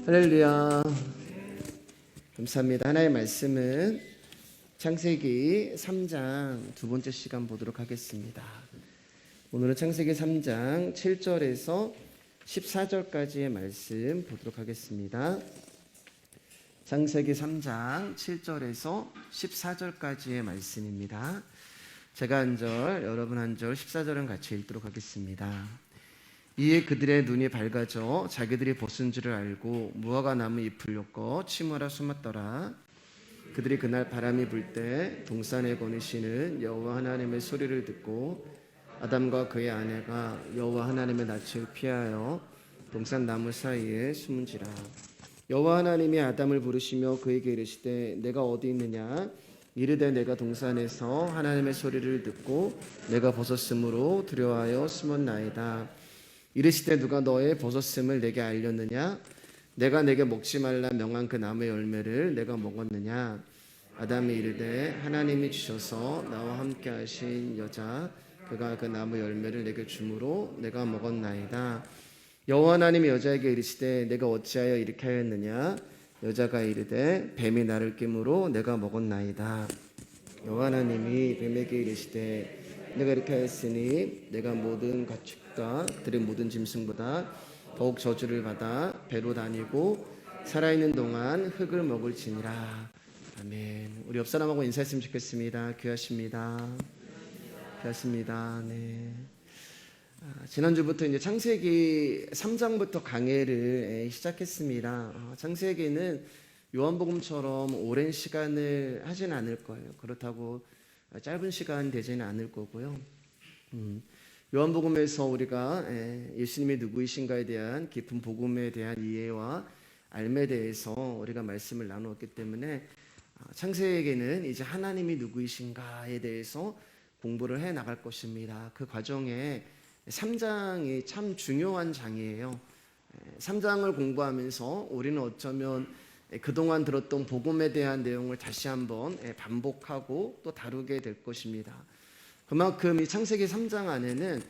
할렐루야. 감사합니다. 하나의 말씀은 창세기 3장 두 번째 시간 보도록 하겠습니다. 오늘은 창세기 3장 7절에서 14절까지의 말씀 보도록 하겠습니다. 창세기 3장 7절에서 14절까지의 말씀입니다. 제가 한 절, 여러분 한 절, 14절은 같이 읽도록 하겠습니다. 이에 그들의 눈이 밝아져 자기들이 벗은 줄을 알고 무화과 나무 잎을 엮어 침하라 숨었더라. 그들이 그날 바람이 불 때 동산에 거니시는 여호와 하나님의 소리를 듣고 아담과 그의 아내가 여호와 하나님의 낯을 피하여 동산 나무 사이에 숨은지라. 여호와 하나님이 아담을 부르시며 그에게 이르시되 내가 어디 있느냐. 이르되 내가 동산에서 하나님의 소리를 듣고 내가 벗었으므로 두려워하여 숨었나이다. 이르시되 누가 너의 벗었음을 내게 알렸느냐. 내가 내게 먹지 말라 명한 그 나무의 열매를 내가 먹었느냐. 아담이 이르되 하나님이 주셔서 나와 함께 하신 여자 그가 그 나무 열매를 내게 주므로 내가 먹었나이다. 여호와 하나님이 여자에게 이르시되 내가 어찌하여 이렇게 하였느냐. 여자가 이르되 뱀이 나를 깨므로 내가 먹었나이다. 여호와 하나님이 뱀에게 이르시되 내가 이렇게 하였으니 내가 모든 가축과 그들의 모든 짐승보다 더욱 저주를 받아 배로 다니고 살아있는 동안 흙을 먹을지니라. 아멘. 우리 옆 사람하고 인사했으면 좋겠습니다. 귀하십니다. 귀하십니다. 네. 지난주부터 이제 창세기 3장부터 강해를 시작했습니다. 창세기는 요한복음처럼 오랜 시간을 하진 않을 거예요. 그렇다고 짧은 시간 되지는 않을 거고요. 요한복음에서 우리가 예수님이 누구이신가에 대한 깊은 복음에 대한 이해와 알에 대해서 우리가 말씀을 나누었기 때문에 창세기는 이제 하나님이 누구이신가에 대해서 공부를 해 나갈 것입니다. 그 과정에 3장이 참 중요한 장이에요. 3장을 공부하면서 우리는 어쩌면 그동안 들었던 복음에 대한 내용을 다시 한번 반복하고 또 다루게 될 것입니다. 그만큼 이 창세기 3장 안에는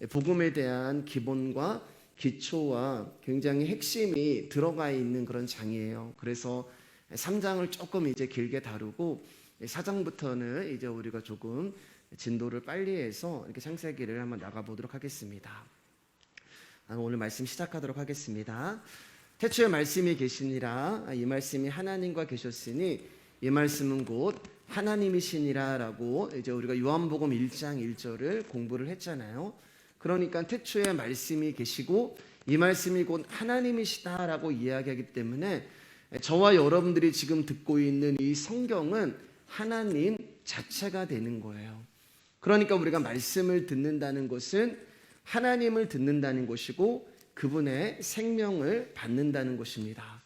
복음에 대한 기본과 기초와 굉장히 핵심이 들어가 있는 그런 장이에요. 그래서 3장을 조금 이제 길게 다루고 4장부터는 이제 우리가 조금 진도를 빨리 해서 이렇게 창세기를 한번 나가보도록 하겠습니다. 오늘 말씀 시작하도록 하겠습니다. 태초에 말씀이 계시니라. 이 말씀이 하나님과 계셨으니 이 말씀은 곧 하나님이시니라 라고 이제 우리가 요한복음 1장 1절을 공부를 했잖아요. 그러니까 태초에 말씀이 계시고 이 말씀이 곧 하나님이시다 라고 이야기하기 때문에 저와 여러분들이 지금 듣고 있는 이 성경은 하나님 자체가 되는 거예요. 그러니까 우리가 말씀을 듣는다는 것은 하나님을 듣는다는 것이고 그분의 생명을 받는다는 것입니다.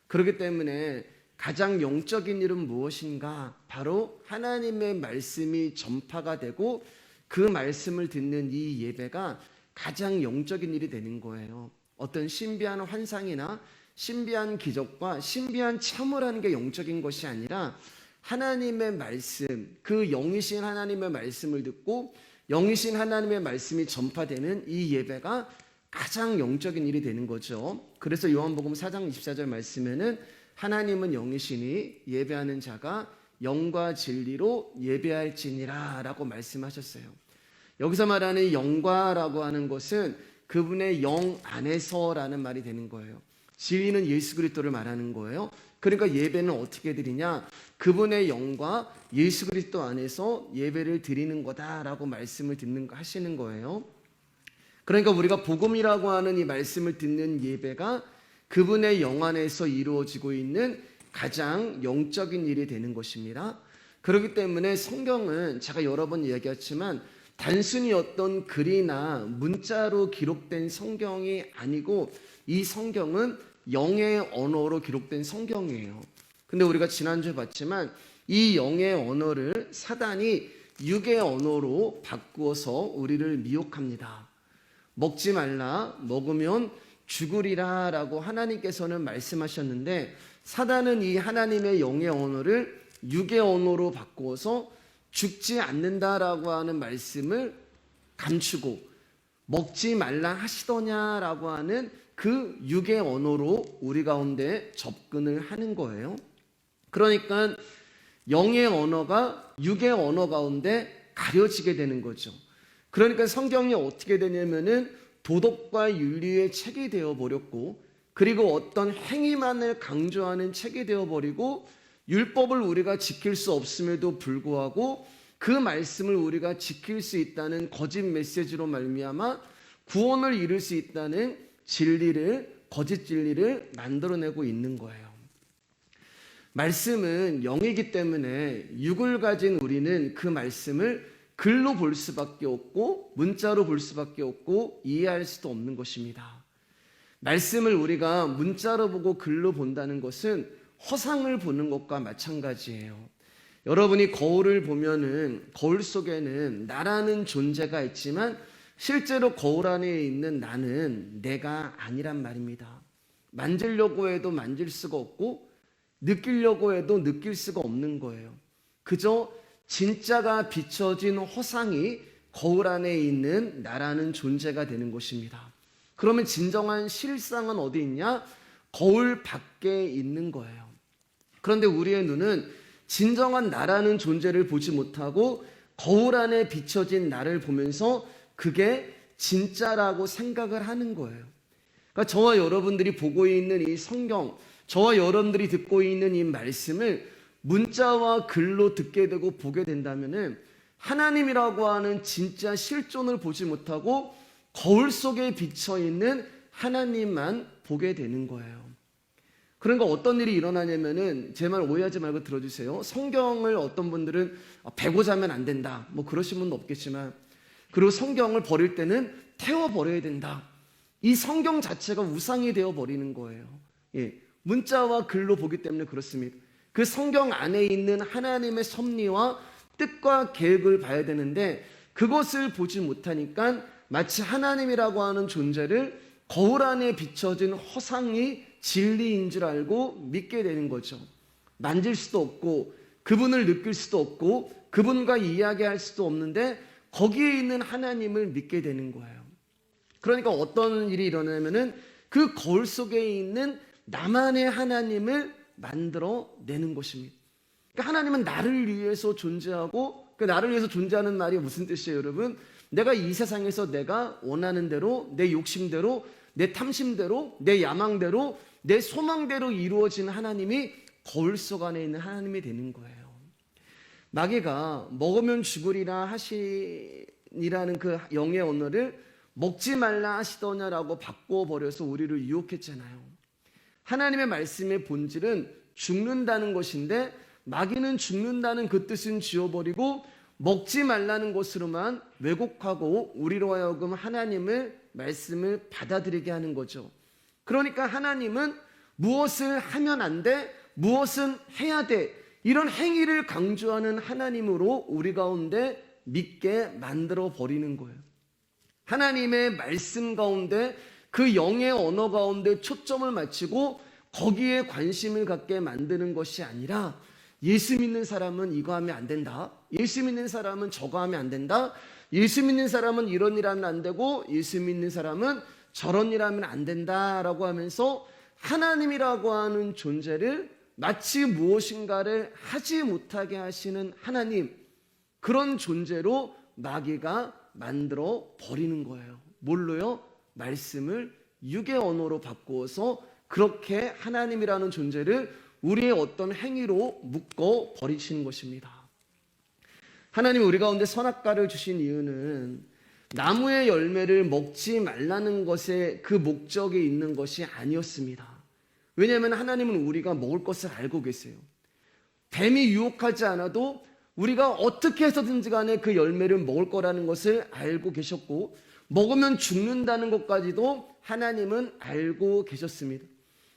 그렇기 때문에 가장 영적인 일은 무엇인가? 바로 하나님의 말씀이 전파가 되고 그 말씀을 듣는 이 예배가 가장 영적인 일이 되는 거예요. 어떤 신비한 환상이나 신비한 기적과 신비한 참으라는 게 영적인 것이 아니라 하나님의 말씀, 그 영이신 하나님의 말씀을 듣고 영이신 하나님의 말씀이 전파되는 이 예배가 가장 영적인 일이 되는 거죠. 그래서 요한복음 4장 24절 말씀에는 하나님은 영이시니 예배하는 자가 영과 진리로 예배할지니라 라고 말씀하셨어요. 여기서 말하는 영과라고 하는 것은 그분의 영 안에서라는 말이 되는 거예요. 진리는 예수 그리스도를 말하는 거예요. 그러니까 예배는 어떻게 드리냐? 그분의 영과 예수 그리스도 안에서 예배를 드리는 거다라고 말씀을 하시는 거예요. 그러니까 우리가 복음이라고 하는 이 말씀을 듣는 예배가 그분의 영 안에서 이루어지고 있는 가장 영적인 일이 되는 것입니다. 그렇기 때문에 성경은 제가 여러 번 이야기했지만 단순히 어떤 글이나 문자로 기록된 성경이 아니고 이 성경은 영의 언어로 기록된 성경이에요. 근데 우리가 지난주에 봤지만 이 영의 언어를 사단이 육의 언어로 바꾸어서 우리를 미혹합니다. 먹지 말라, 먹으면 죽으리라 라고 하나님께서는 말씀하셨는데 사단은 이 하나님의 영의 언어를 육의 언어로 바꾸어서 죽지 않는다라고 하는 말씀을 감추고 먹지 말라 하시더냐라고 하는 그 육의 언어로 우리 가운데 접근을 하는 거예요. 그러니까 영의 언어가 육의 언어 가운데 가려지게 되는 거죠. 그러니까 성경이 어떻게 되냐면은 도덕과 윤리의 책이 되어버렸고, 그리고 어떤 행위만을 강조하는 책이 되어버리고, 율법을 우리가 지킬 수 없음에도 불구하고 그 말씀을 우리가 지킬 수 있다는 거짓 메시지로 말미암아 구원을 이룰 수 있다는 거짓 진리를 만들어내고 있는 거예요. 말씀은 영이기 때문에 육을 가진 우리는 그 말씀을 글로 볼 수밖에 없고 문자로 볼 수밖에 없고 이해할 수도 없는 것입니다. 말씀을 우리가 문자로 보고 글로 본다는 것은 허상을 보는 것과 마찬가지예요. 여러분이 거울을 보면은 거울 속에는 나라는 존재가 있지만 실제로 거울 안에 있는 나는 내가 아니란 말입니다. 만지려고 해도 만질 수가 없고 느끼려고 해도 느낄 수가 없는 거예요. 그저 진짜가 비춰진 허상이 거울 안에 있는 나라는 존재가 되는 것입니다. 그러면 진정한 실상은 어디 있냐? 거울 밖에 있는 거예요. 그런데 우리의 눈은 진정한 나라는 존재를 보지 못하고 거울 안에 비춰진 나를 보면서 그게 진짜라고 생각을 하는 거예요. 그러니까 저와 여러분들이 보고 있는 이 성경, 저와 여러분들이 듣고 있는 이 말씀을 문자와 글로 듣게 되고 보게 된다면은 하나님이라고 하는 진짜 실존을 보지 못하고 거울 속에 비쳐 있는 하나님만 보게 되는 거예요. 그러니까 어떤 일이 일어나냐면은 제 말 오해하지 말고 들어주세요. 성경을 어떤 분들은 베고 자면 안 된다, 뭐 그러신 분도 없겠지만, 그리고 성경을 버릴 때는 태워버려야 된다. 이 성경 자체가 우상이 되어버리는 거예요. 예, 문자와 글로 보기 때문에 그렇습니다. 그 성경 안에 있는 하나님의 섭리와 뜻과 계획을 봐야 되는데 그것을 보지 못하니까 마치 하나님이라고 하는 존재를 거울 안에 비춰진 허상이 진리인 줄 알고 믿게 되는 거죠. 만질 수도 없고 그분을 느낄 수도 없고 그분과 이야기할 수도 없는데 거기에 있는 하나님을 믿게 되는 거예요. 그러니까 어떤 일이 일어나면은 그 거울 속에 있는 나만의 하나님을 만들어내는 것입니다. 그러니까 하나님은 나를 위해서 존재하고, 그 나를 위해서 존재하는 말이 무슨 뜻이에요, 여러분? 내가 이 세상에서 내가 원하는 대로, 내 욕심대로, 내 탐심대로, 내 야망대로, 내 소망대로 이루어진 하나님이 거울 속 안에 있는 하나님이 되는 거예요. 마귀가 먹으면 죽으리라 하시니라는 그 영의 언어를 먹지 말라 하시더냐라고 바꿔버려서 우리를 유혹했잖아요. 하나님의 말씀의 본질은 죽는다는 것인데 마귀는 죽는다는 그 뜻은 지워버리고 먹지 말라는 것으로만 왜곡하고 우리로 하여금 하나님의 말씀을 받아들이게 하는 거죠. 그러니까 하나님은 무엇을 하면 안 돼, 무엇은 해야 돼, 이런 행위를 강조하는 하나님으로 우리 가운데 믿게 만들어 버리는 거예요. 하나님의 말씀 가운데 그 영의 언어 가운데 초점을 맞추고 거기에 관심을 갖게 만드는 것이 아니라 예수 믿는 사람은 이거 하면 안 된다, 예수 믿는 사람은 저거 하면 안 된다, 예수 믿는 사람은 이런 일 하면 안 되고 예수 믿는 사람은 저런 일 하면 안 된다라고 하면서 하나님이라고 하는 존재를 마치 무엇인가를 하지 못하게 하시는 하나님, 그런 존재로 마귀가 만들어 버리는 거예요. 뭘로요? 말씀을 육의 언어로 바꾸어서 그렇게 하나님이라는 존재를 우리의 어떤 행위로 묶어 버리시는 것입니다. 하나님이 우리 가운데 선악과를 주신 이유는 나무의 열매를 먹지 말라는 것에 그 목적이 있는 것이 아니었습니다. 왜냐하면 하나님은 우리가 먹을 것을 알고 계세요. 뱀이 유혹하지 않아도 우리가 어떻게 해서든지 간에 그 열매를 먹을 거라는 것을 알고 계셨고, 먹으면 죽는다는 것까지도 하나님은 알고 계셨습니다.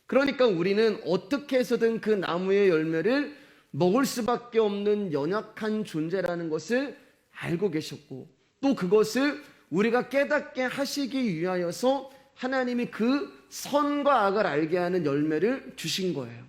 그러니까 우리는 어떻게 해서든 그 나무의 열매를 먹을 수밖에 없는 연약한 존재라는 것을 알고 계셨고, 또 그것을 우리가 깨닫게 하시기 위하여서 하나님이 그 선과 악을 알게 하는 열매를 주신 거예요.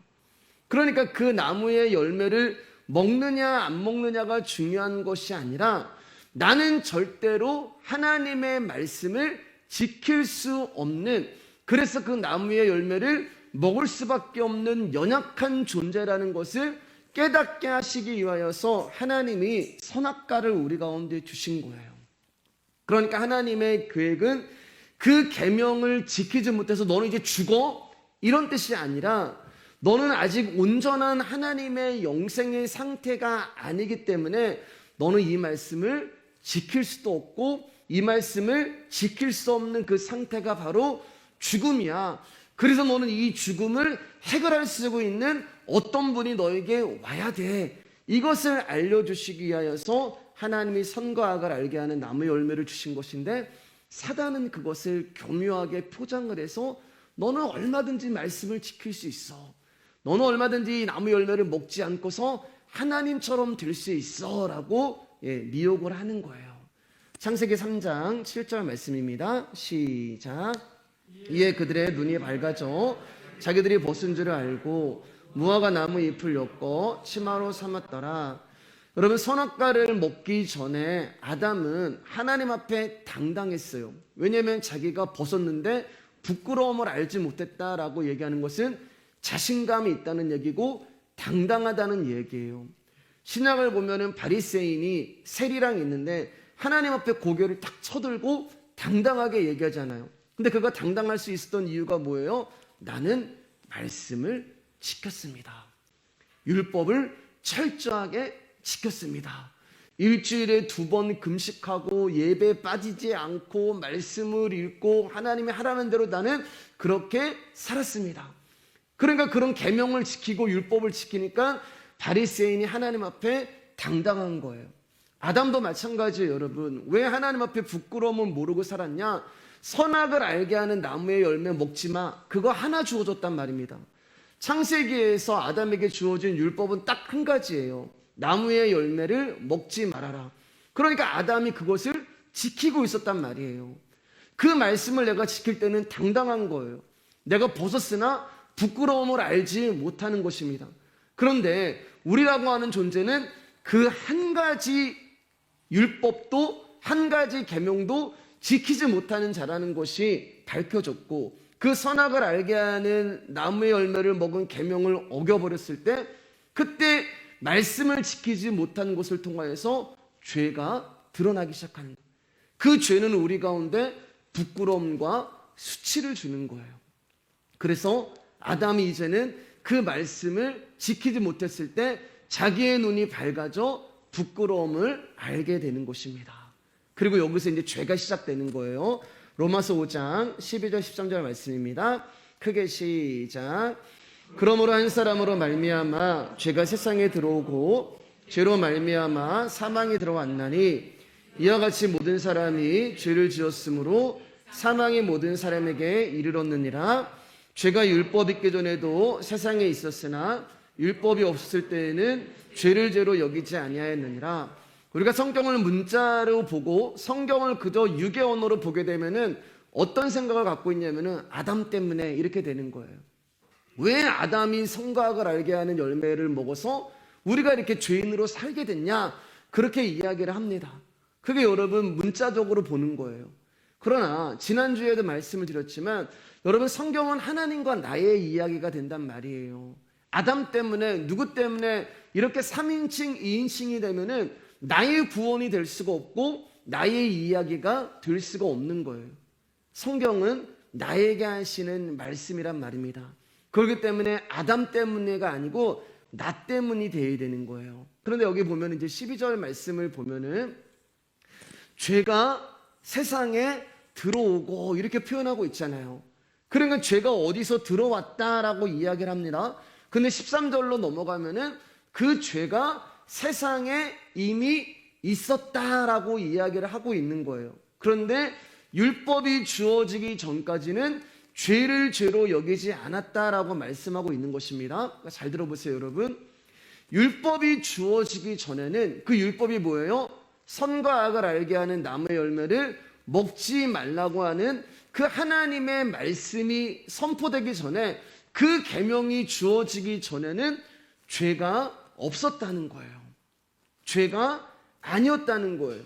그러니까 그 나무의 열매를 먹느냐 안 먹느냐가 중요한 것이 아니라 나는 절대로 하나님의 말씀을 지킬 수 없는 그래서 그 나무의 열매를 먹을 수밖에 없는 연약한 존재라는 것을 깨닫게 하시기 위하여서 하나님이 선악과를 우리 가운데 주신 거예요. 그러니까 하나님의 계획은 그 계명을 지키지 못해서 너는 이제 죽어? 이런 뜻이 아니라 너는 아직 온전한 하나님의 영생의 상태가 아니기 때문에 너는 이 말씀을 지킬 수도 없고 이 말씀을 지킬 수 없는 그 상태가 바로 죽음이야. 그래서 너는 이 죽음을 해결할 수 있는 어떤 분이 너에게 와야 돼. 이것을 알려주시기 위하여서 하나님이 선과 악을 알게 하는 나무의 열매를 주신 것인데, 사단은 그것을 교묘하게 포장을 해서 너는 얼마든지 말씀을 지킬 수 있어, 너는 얼마든지 나무 열매를 먹지 않고서 하나님처럼 될 수 있어 라고 미혹을 하는 거예요. 창세기 3장 7절 말씀입니다. 시작. 이에 그들의 눈이 밝아져 자기들이 벗은 줄을 알고 무화과 나무 잎을 엮어 치마로 삼았더라. 여러분, 선악과를 먹기 전에 아담은 하나님 앞에 당당했어요. 왜냐하면 자기가 벗었는데 부끄러움을 알지 못했다라고 얘기하는 것은 자신감이 있다는 얘기고 당당하다는 얘기예요. 신약을 보면은 바리새인이 세리랑 있는데 하나님 앞에 고개를 딱 쳐들고 당당하게 얘기하잖아요. 근데 그가 당당할 수 있었던 이유가 뭐예요? 나는 말씀을 지켰습니다. 율법을 철저하게 지켰습니다. 일주일에 2번 금식하고 예배 빠지지 않고 말씀을 읽고 하나님이 하라는 대로 나는 그렇게 살았습니다. 그러니까 그런 계명을 지키고 율법을 지키니까 바리새인이 하나님 앞에 당당한 거예요. 아담도 마찬가지예요. 여러분, 왜 하나님 앞에 부끄러움을 모르고 살았냐? 선악을 알게 하는 나무의 열매 먹지 마, 그거 하나 주어졌단 말입니다. 창세기에서 아담에게 주어진 율법은 딱 한 가지예요. 나무의 열매를 먹지 말아라. 그러니까 아담이 그것을 지키고 있었단 말이에요. 그 말씀을 내가 지킬 때는 당당한 거예요. 내가 벗었으나 부끄러움을 알지 못하는 것입니다. 그런데 우리라고 하는 존재는 그 한 가지 율법도 한 가지 계명도 지키지 못하는 자라는 것이 밝혀졌고, 그 선악을 알게 하는 나무의 열매를 먹은 계명을 어겨버렸을 때, 그때 말씀을 지키지 못한 것을 통하여서 죄가 드러나기 시작하는 거예요. 그 죄는 우리 가운데 부끄러움과 수치를 주는 거예요. 그래서 아담이 이제는 그 말씀을 지키지 못했을 때 자기의 눈이 밝아져 부끄러움을 알게 되는 것입니다. 그리고 여기서 이제 죄가 시작되는 거예요. 로마서 5장 12절 13절 말씀입니다. 크게 시작. 그러므로 한 사람으로 말미암아 죄가 세상에 들어오고 죄로 말미암아 사망이 들어왔나니, 이와 같이 모든 사람이 죄를 지었으므로 사망이 모든 사람에게 이르렀느니라. 죄가 율법 있기 전에도 세상에 있었으나 율법이 없을 때에는 죄를 죄로 여기지 아니하였느니라. 우리가 성경을 문자로 보고 성경을 그저 유괴 언어로 보게 되면은 어떤 생각을 갖고 있냐면은 아담 때문에 이렇게 되는 거예요. 왜 아담이 선과 악을 알게 하는 열매를 먹어서 우리가 이렇게 죄인으로 살게 됐냐, 그렇게 이야기를 합니다. 그게 여러분 문자적으로 보는 거예요. 그러나 지난주에도 말씀을 드렸지만 여러분, 성경은 하나님과 나의 이야기가 된단 말이에요. 아담 때문에, 누구 때문에 이렇게 3인칭 2인칭이 되면은 나의 구원이 될 수가 없고 나의 이야기가 될 수가 없는 거예요. 성경은 나에게 하시는 말씀이란 말입니다. 그렇기 때문에 아담 때문에가 아니고 나 때문이 되어야 되는 거예요. 그런데 여기 보면 이제 12절 말씀을 보면은 죄가 세상에 들어오고 이렇게 표현하고 있잖아요. 그러니까 죄가 어디서 들어왔다라고 이야기를 합니다. 근데 13절로 넘어가면은 그 죄가 세상에 이미 있었다라고 이야기를 하고 있는 거예요. 그런데 율법이 주어지기 전까지는 죄를 죄로 여기지 않았다라고 말씀하고 있는 것입니다. 잘 들어보세요, 여러분. 율법이 주어지기 전에는 그 율법이 뭐예요? 선과 악을 알게 하는 나무의 열매를 먹지 말라고 하는 그 하나님의 말씀이 선포되기 전에, 그 계명이 주어지기 전에는 죄가 없었다는 거예요. 죄가 아니었다는 거예요.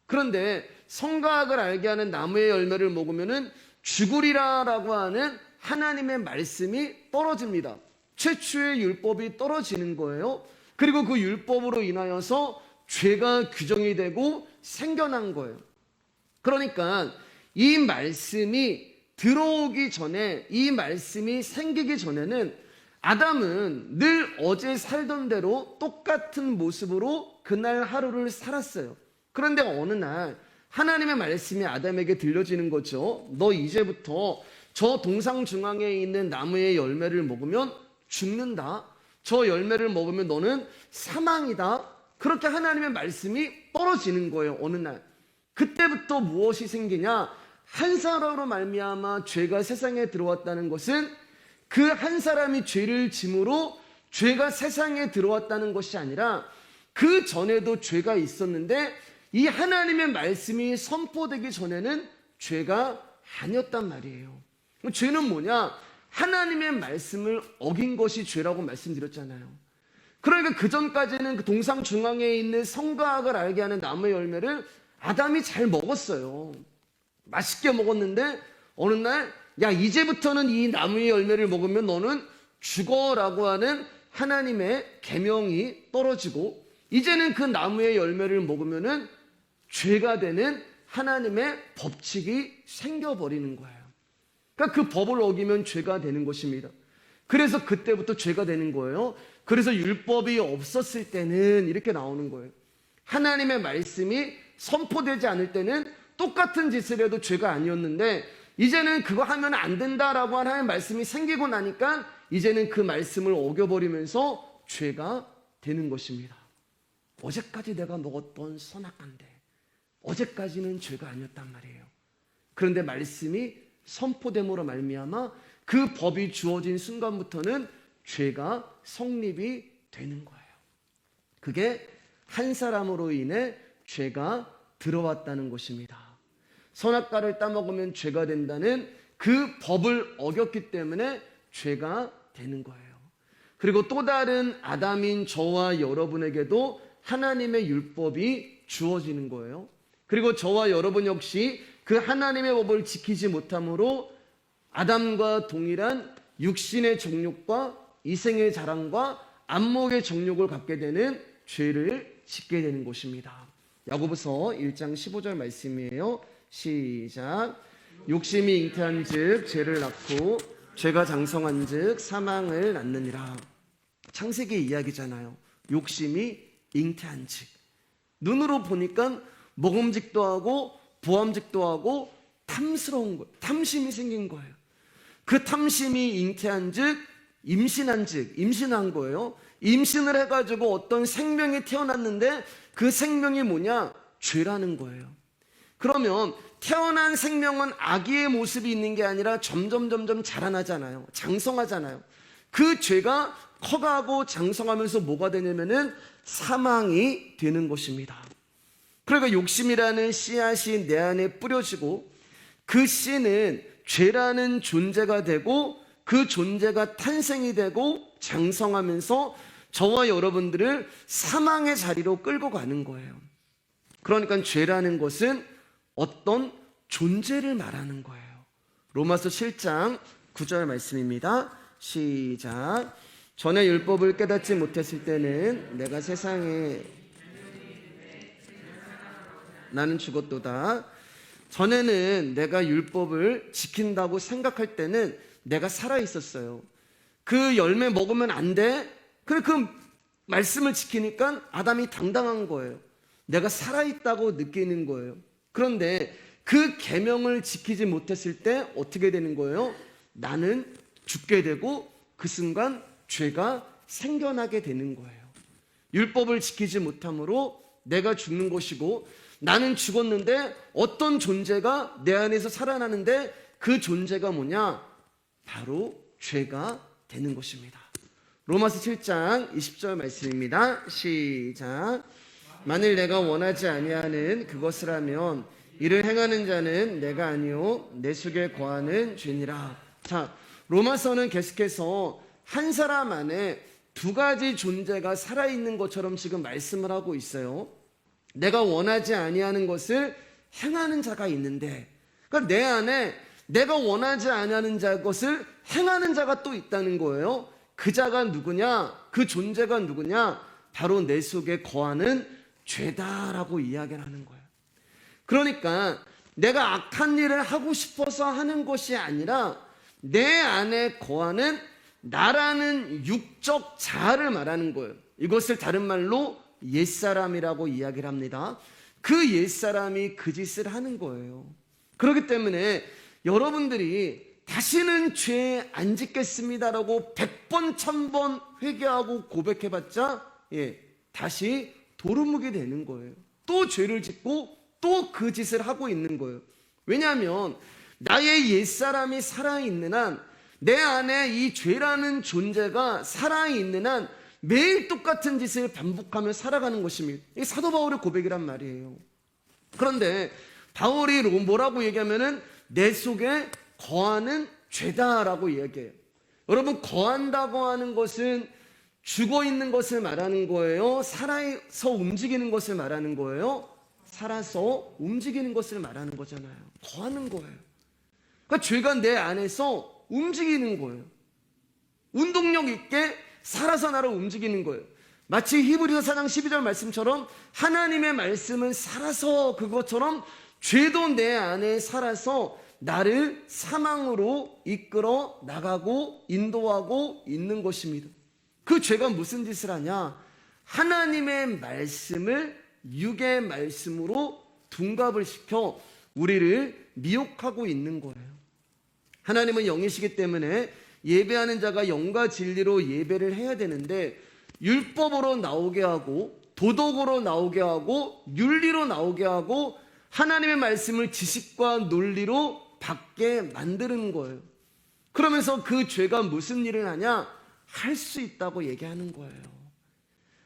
그런데 선과 악을 알게 하는 나무의 열매를 먹으면은 죽으리라라고 하는 하나님의 말씀이 떨어집니다. 최초의 율법이 떨어지는 거예요. 그리고 그 율법으로 인하여서 죄가 규정이 되고 생겨난 거예요. 그러니까 이 말씀이 들어오기 전에, 이 말씀이 생기기 전에는 아담은 늘 어제 살던 대로 똑같은 모습으로 그날 하루를 살았어요. 그런데 어느 날 하나님의 말씀이 아담에게 들려지는 거죠. 너 이제부터 저 동상 중앙에 있는 나무의 열매를 먹으면 죽는다. 저 열매를 먹으면 너는 사망이다. 그렇게 하나님의 말씀이 떨어지는 거예요. 어느 날. 그때부터 무엇이 생기냐? 한 사람으로 말미암아 죄가 세상에 들어왔다는 것은 그 한 사람이 죄를 짐으로 죄가 세상에 들어왔다는 것이 아니라 그 전에도 죄가 있었는데 이 하나님의 말씀이 선포되기 전에는 죄가 아니었단 말이에요. 죄는 뭐냐? 하나님의 말씀을 어긴 것이 죄라고 말씀드렸잖아요. 그러니까 그 전까지는 그 동상 중앙에 있는 선과 악을 알게 하는 나무의 열매를 아담이 잘 먹었어요. 맛있게 먹었는데 어느 날 야 이제부터는 이 나무의 열매를 먹으면 너는 죽어라고 하는 하나님의 계명이 떨어지고 이제는 그 나무의 열매를 먹으면은 죄가 되는 하나님의 법칙이 생겨버리는 거예요. 그러니까 그 법을 어기면 죄가 되는 것입니다. 그래서 그때부터 죄가 되는 거예요. 그래서 율법이 없었을 때는 이렇게 나오는 거예요. 하나님의 말씀이 선포되지 않을 때는 똑같은 짓을 해도 죄가 아니었는데 이제는 그거 하면 안 된다라고 하나님의 말씀이 생기고 나니까 이제는 그 말씀을 어겨버리면서 죄가 되는 것입니다. 어제까지 내가 먹었던 선악과인데 어제까지는 죄가 아니었단 말이에요. 그런데 말씀이 선포됨으로 말미암아 그 법이 주어진 순간부터는 죄가 성립이 되는 거예요. 그게 한 사람으로 인해 죄가 들어왔다는 것입니다. 선악과를 따먹으면 죄가 된다는 그 법을 어겼기 때문에 죄가 되는 거예요. 그리고 또 다른 아담인 저와 여러분에게도 하나님의 율법이 주어지는 거예요. 그리고 저와 여러분 역시 그 하나님의 법을 지키지 못함으로 아담과 동일한 육신의 정욕과 이생의 자랑과 안목의 정욕을 갖게 되는 죄를 짓게 되는 것입니다. 야고보서 1장 15절 말씀이에요. 시작. 욕심이 잉태한 즉 죄를 낳고 죄가 장성한 즉 사망을 낳느니라. 창세기 이야기잖아요. 욕심이 잉태한 즉. 눈으로 보니까 먹음직도 하고 부함직도 하고 탐스러운 거예요. 탐심이 생긴 거예요. 그 탐심이 잉태한 즉 임신한 즉 임신한 거예요. 임신을 해가지고 어떤 생명이 태어났는데 그 생명이 뭐냐? 죄라는 거예요. 그러면 태어난 생명은 아기의 모습이 있는 게 아니라 점점 자라나잖아요. 장성하잖아요. 그 죄가 커가고 장성하면서 뭐가 되냐면은 사망이 되는 것입니다. 그러니까 욕심이라는 씨앗이 내 안에 뿌려지고 그 씨는 죄라는 존재가 되고 그 존재가 탄생이 되고 장성하면서 저와 여러분들을 사망의 자리로 끌고 가는 거예요. 그러니까 죄라는 것은 어떤 존재를 말하는 거예요. 로마서 7장 9절 말씀입니다. 시작. 전에 율법을 깨닫지 못했을 때는 내가 세상에 나는 죽었도다. 전에는 내가 율법을 지킨다고 생각할 때는 내가 살아 있었어요. 그 열매 먹으면 안 돼. 그 말씀을 지키니까 아담이 당당한 거예요. 내가 살아 있다고 느끼는 거예요. 그런데 그 계명을 지키지 못했을 때 어떻게 되는 거예요? 나는 죽게 되고 그 순간 죄가 생겨나게 되는 거예요. 율법을 지키지 못함으로 내가 죽는 것이고 나는 죽었는데 어떤 존재가 내 안에서 살아나는데 그 존재가 뭐냐? 바로 죄가 되는 것입니다. 로마서 7장 20절 말씀입니다. 시작. 만일 내가 원하지 아니하는 그것을 하면 이를 행하는 자는 내가 아니요 내 속에 거하는 죄니라. 자, 로마서는 계속해서 한 사람 안에 두 가지 존재가 살아있는 것처럼 지금 말씀을 하고 있어요. 내가 원하지 아니하는 것을 행하는 자가 있는데, 그러니까 내 안에 내가 원하지 아니하는 자 것을 행하는 자가 또 있다는 거예요. 그 자가 누구냐? 그 존재가 누구냐? 바로 내 속에 거하는 죄다라고 이야기를 하는 거예요. 그러니까 내가 악한 일을 하고 싶어서 하는 것이 아니라 내 안에 거하는 나라는 육적 자아를 말하는 거예요. 이것을 다른 말로 옛사람이라고 이야기를 합니다. 그 옛사람이 그 짓을 하는 거예요. 그렇기 때문에 여러분들이 다시는 죄 안 짓겠습니다라고 100번 1000번 회개하고 고백해봤자 다시 도루묵이 되는 거예요. 또 죄를 짓고 또 그 짓을 하고 있는 거예요. 왜냐하면 나의 옛사람이 살아있는 한, 내 안에 이 죄라는 존재가 살아있는 한 매일 똑같은 짓을 반복하며 살아가는 것입니다. 이게 사도 바울의 고백이란 말이에요. 그런데 바울이 뭐라고 얘기하면은 내 속에 거하는 죄다라고 얘기해요. 여러분, 거한다고 하는 것은 죽어 있는 것을 말하는 거예요? 살아서 움직이는 것을 말하는 거예요? 살아서 움직이는 것을 말하는 거잖아요. 거하는 거예요. 그러니까 죄가 내 안에서 움직이는 거예요. 운동력 있게 살아서 나를 움직이는 거예요. 마치 히브리서 4장 12절 말씀처럼 하나님의 말씀은 살아서 그것처럼 죄도 내 안에 살아서 나를 사망으로 이끌어 나가고 인도하고 있는 것입니다. 그 죄가 무슨 짓을 하냐? 하나님의 말씀을 육의 말씀으로 둔갑을 시켜 우리를 미혹하고 있는 거예요. 하나님은 영이시기 때문에 예배하는 자가 영과 진리로 예배를 해야 되는데 율법으로 나오게 하고 도덕으로 나오게 하고 윤리로 나오게 하고 하나님의 말씀을 지식과 논리로 받게 만드는 거예요. 그러면서 그 죄가 무슨 일을 하냐? 할 수 있다고 얘기하는 거예요.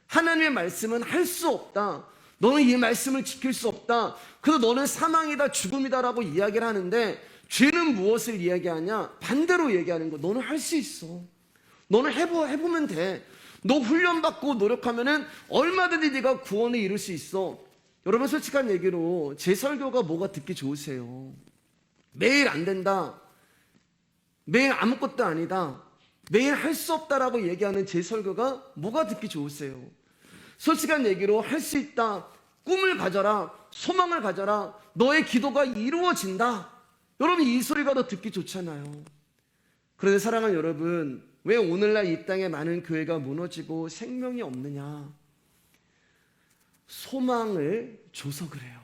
하나님의 말씀은 할 수 없다. 너는 이 말씀을 지킬 수 없다. 그래서 너는 사망이다, 죽음이다라고 이야기를 하는데 죄는 무엇을 이야기하냐? 반대로 얘기하는 거. 너는 할 수 있어. 너는 해보면 돼. 너 훈련받고 노력하면은 얼마든지 네가 구원에 이룰 수 있어. 여러분, 솔직한 얘기로 제 설교가 뭐가 듣기 좋으세요? 매일 안 된다, 매일 아무것도 아니다, 매일 할 수 없다라고 얘기하는 제 설교가 뭐가 듣기 좋으세요? 솔직한 얘기로 할 수 있다, 꿈을 가져라, 소망을 가져라, 너의 기도가 이루어진다, 여러분 이 소리가 더 듣기 좋잖아요. 그런데 사랑하는 여러분, 왜 오늘날 이 땅에 많은 교회가 무너지고 생명이 없느냐? 소망을 줘서 그래요.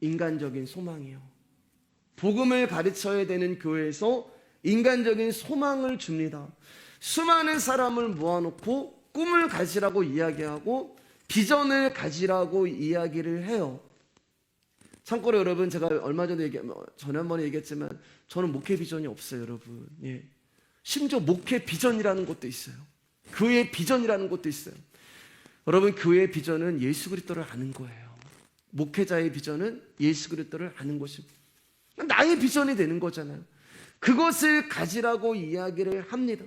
인간적인 소망이요. 복음을 가르쳐야 되는 교회에서 인간적인 소망을 줍니다. 수많은 사람을 모아놓고 꿈을 가지라고 이야기하고 비전을 가지라고 이야기를 해요. 참고로 여러분, 제가 얼마 전에 전에 얘기했지만 저는 목회 비전이 없어요, 여러분. 심지어 목회 비전이라는 것도 있어요. 교회 비전이라는 것도 있어요. 여러분, 교회의 비전은 예수 그리스도를 아는 거예요. 목회자의 비전은 예수 그리스도를 아는 것입니다. 나의 비전이 되는 거잖아요. 그것을 가지라고 이야기를 합니다.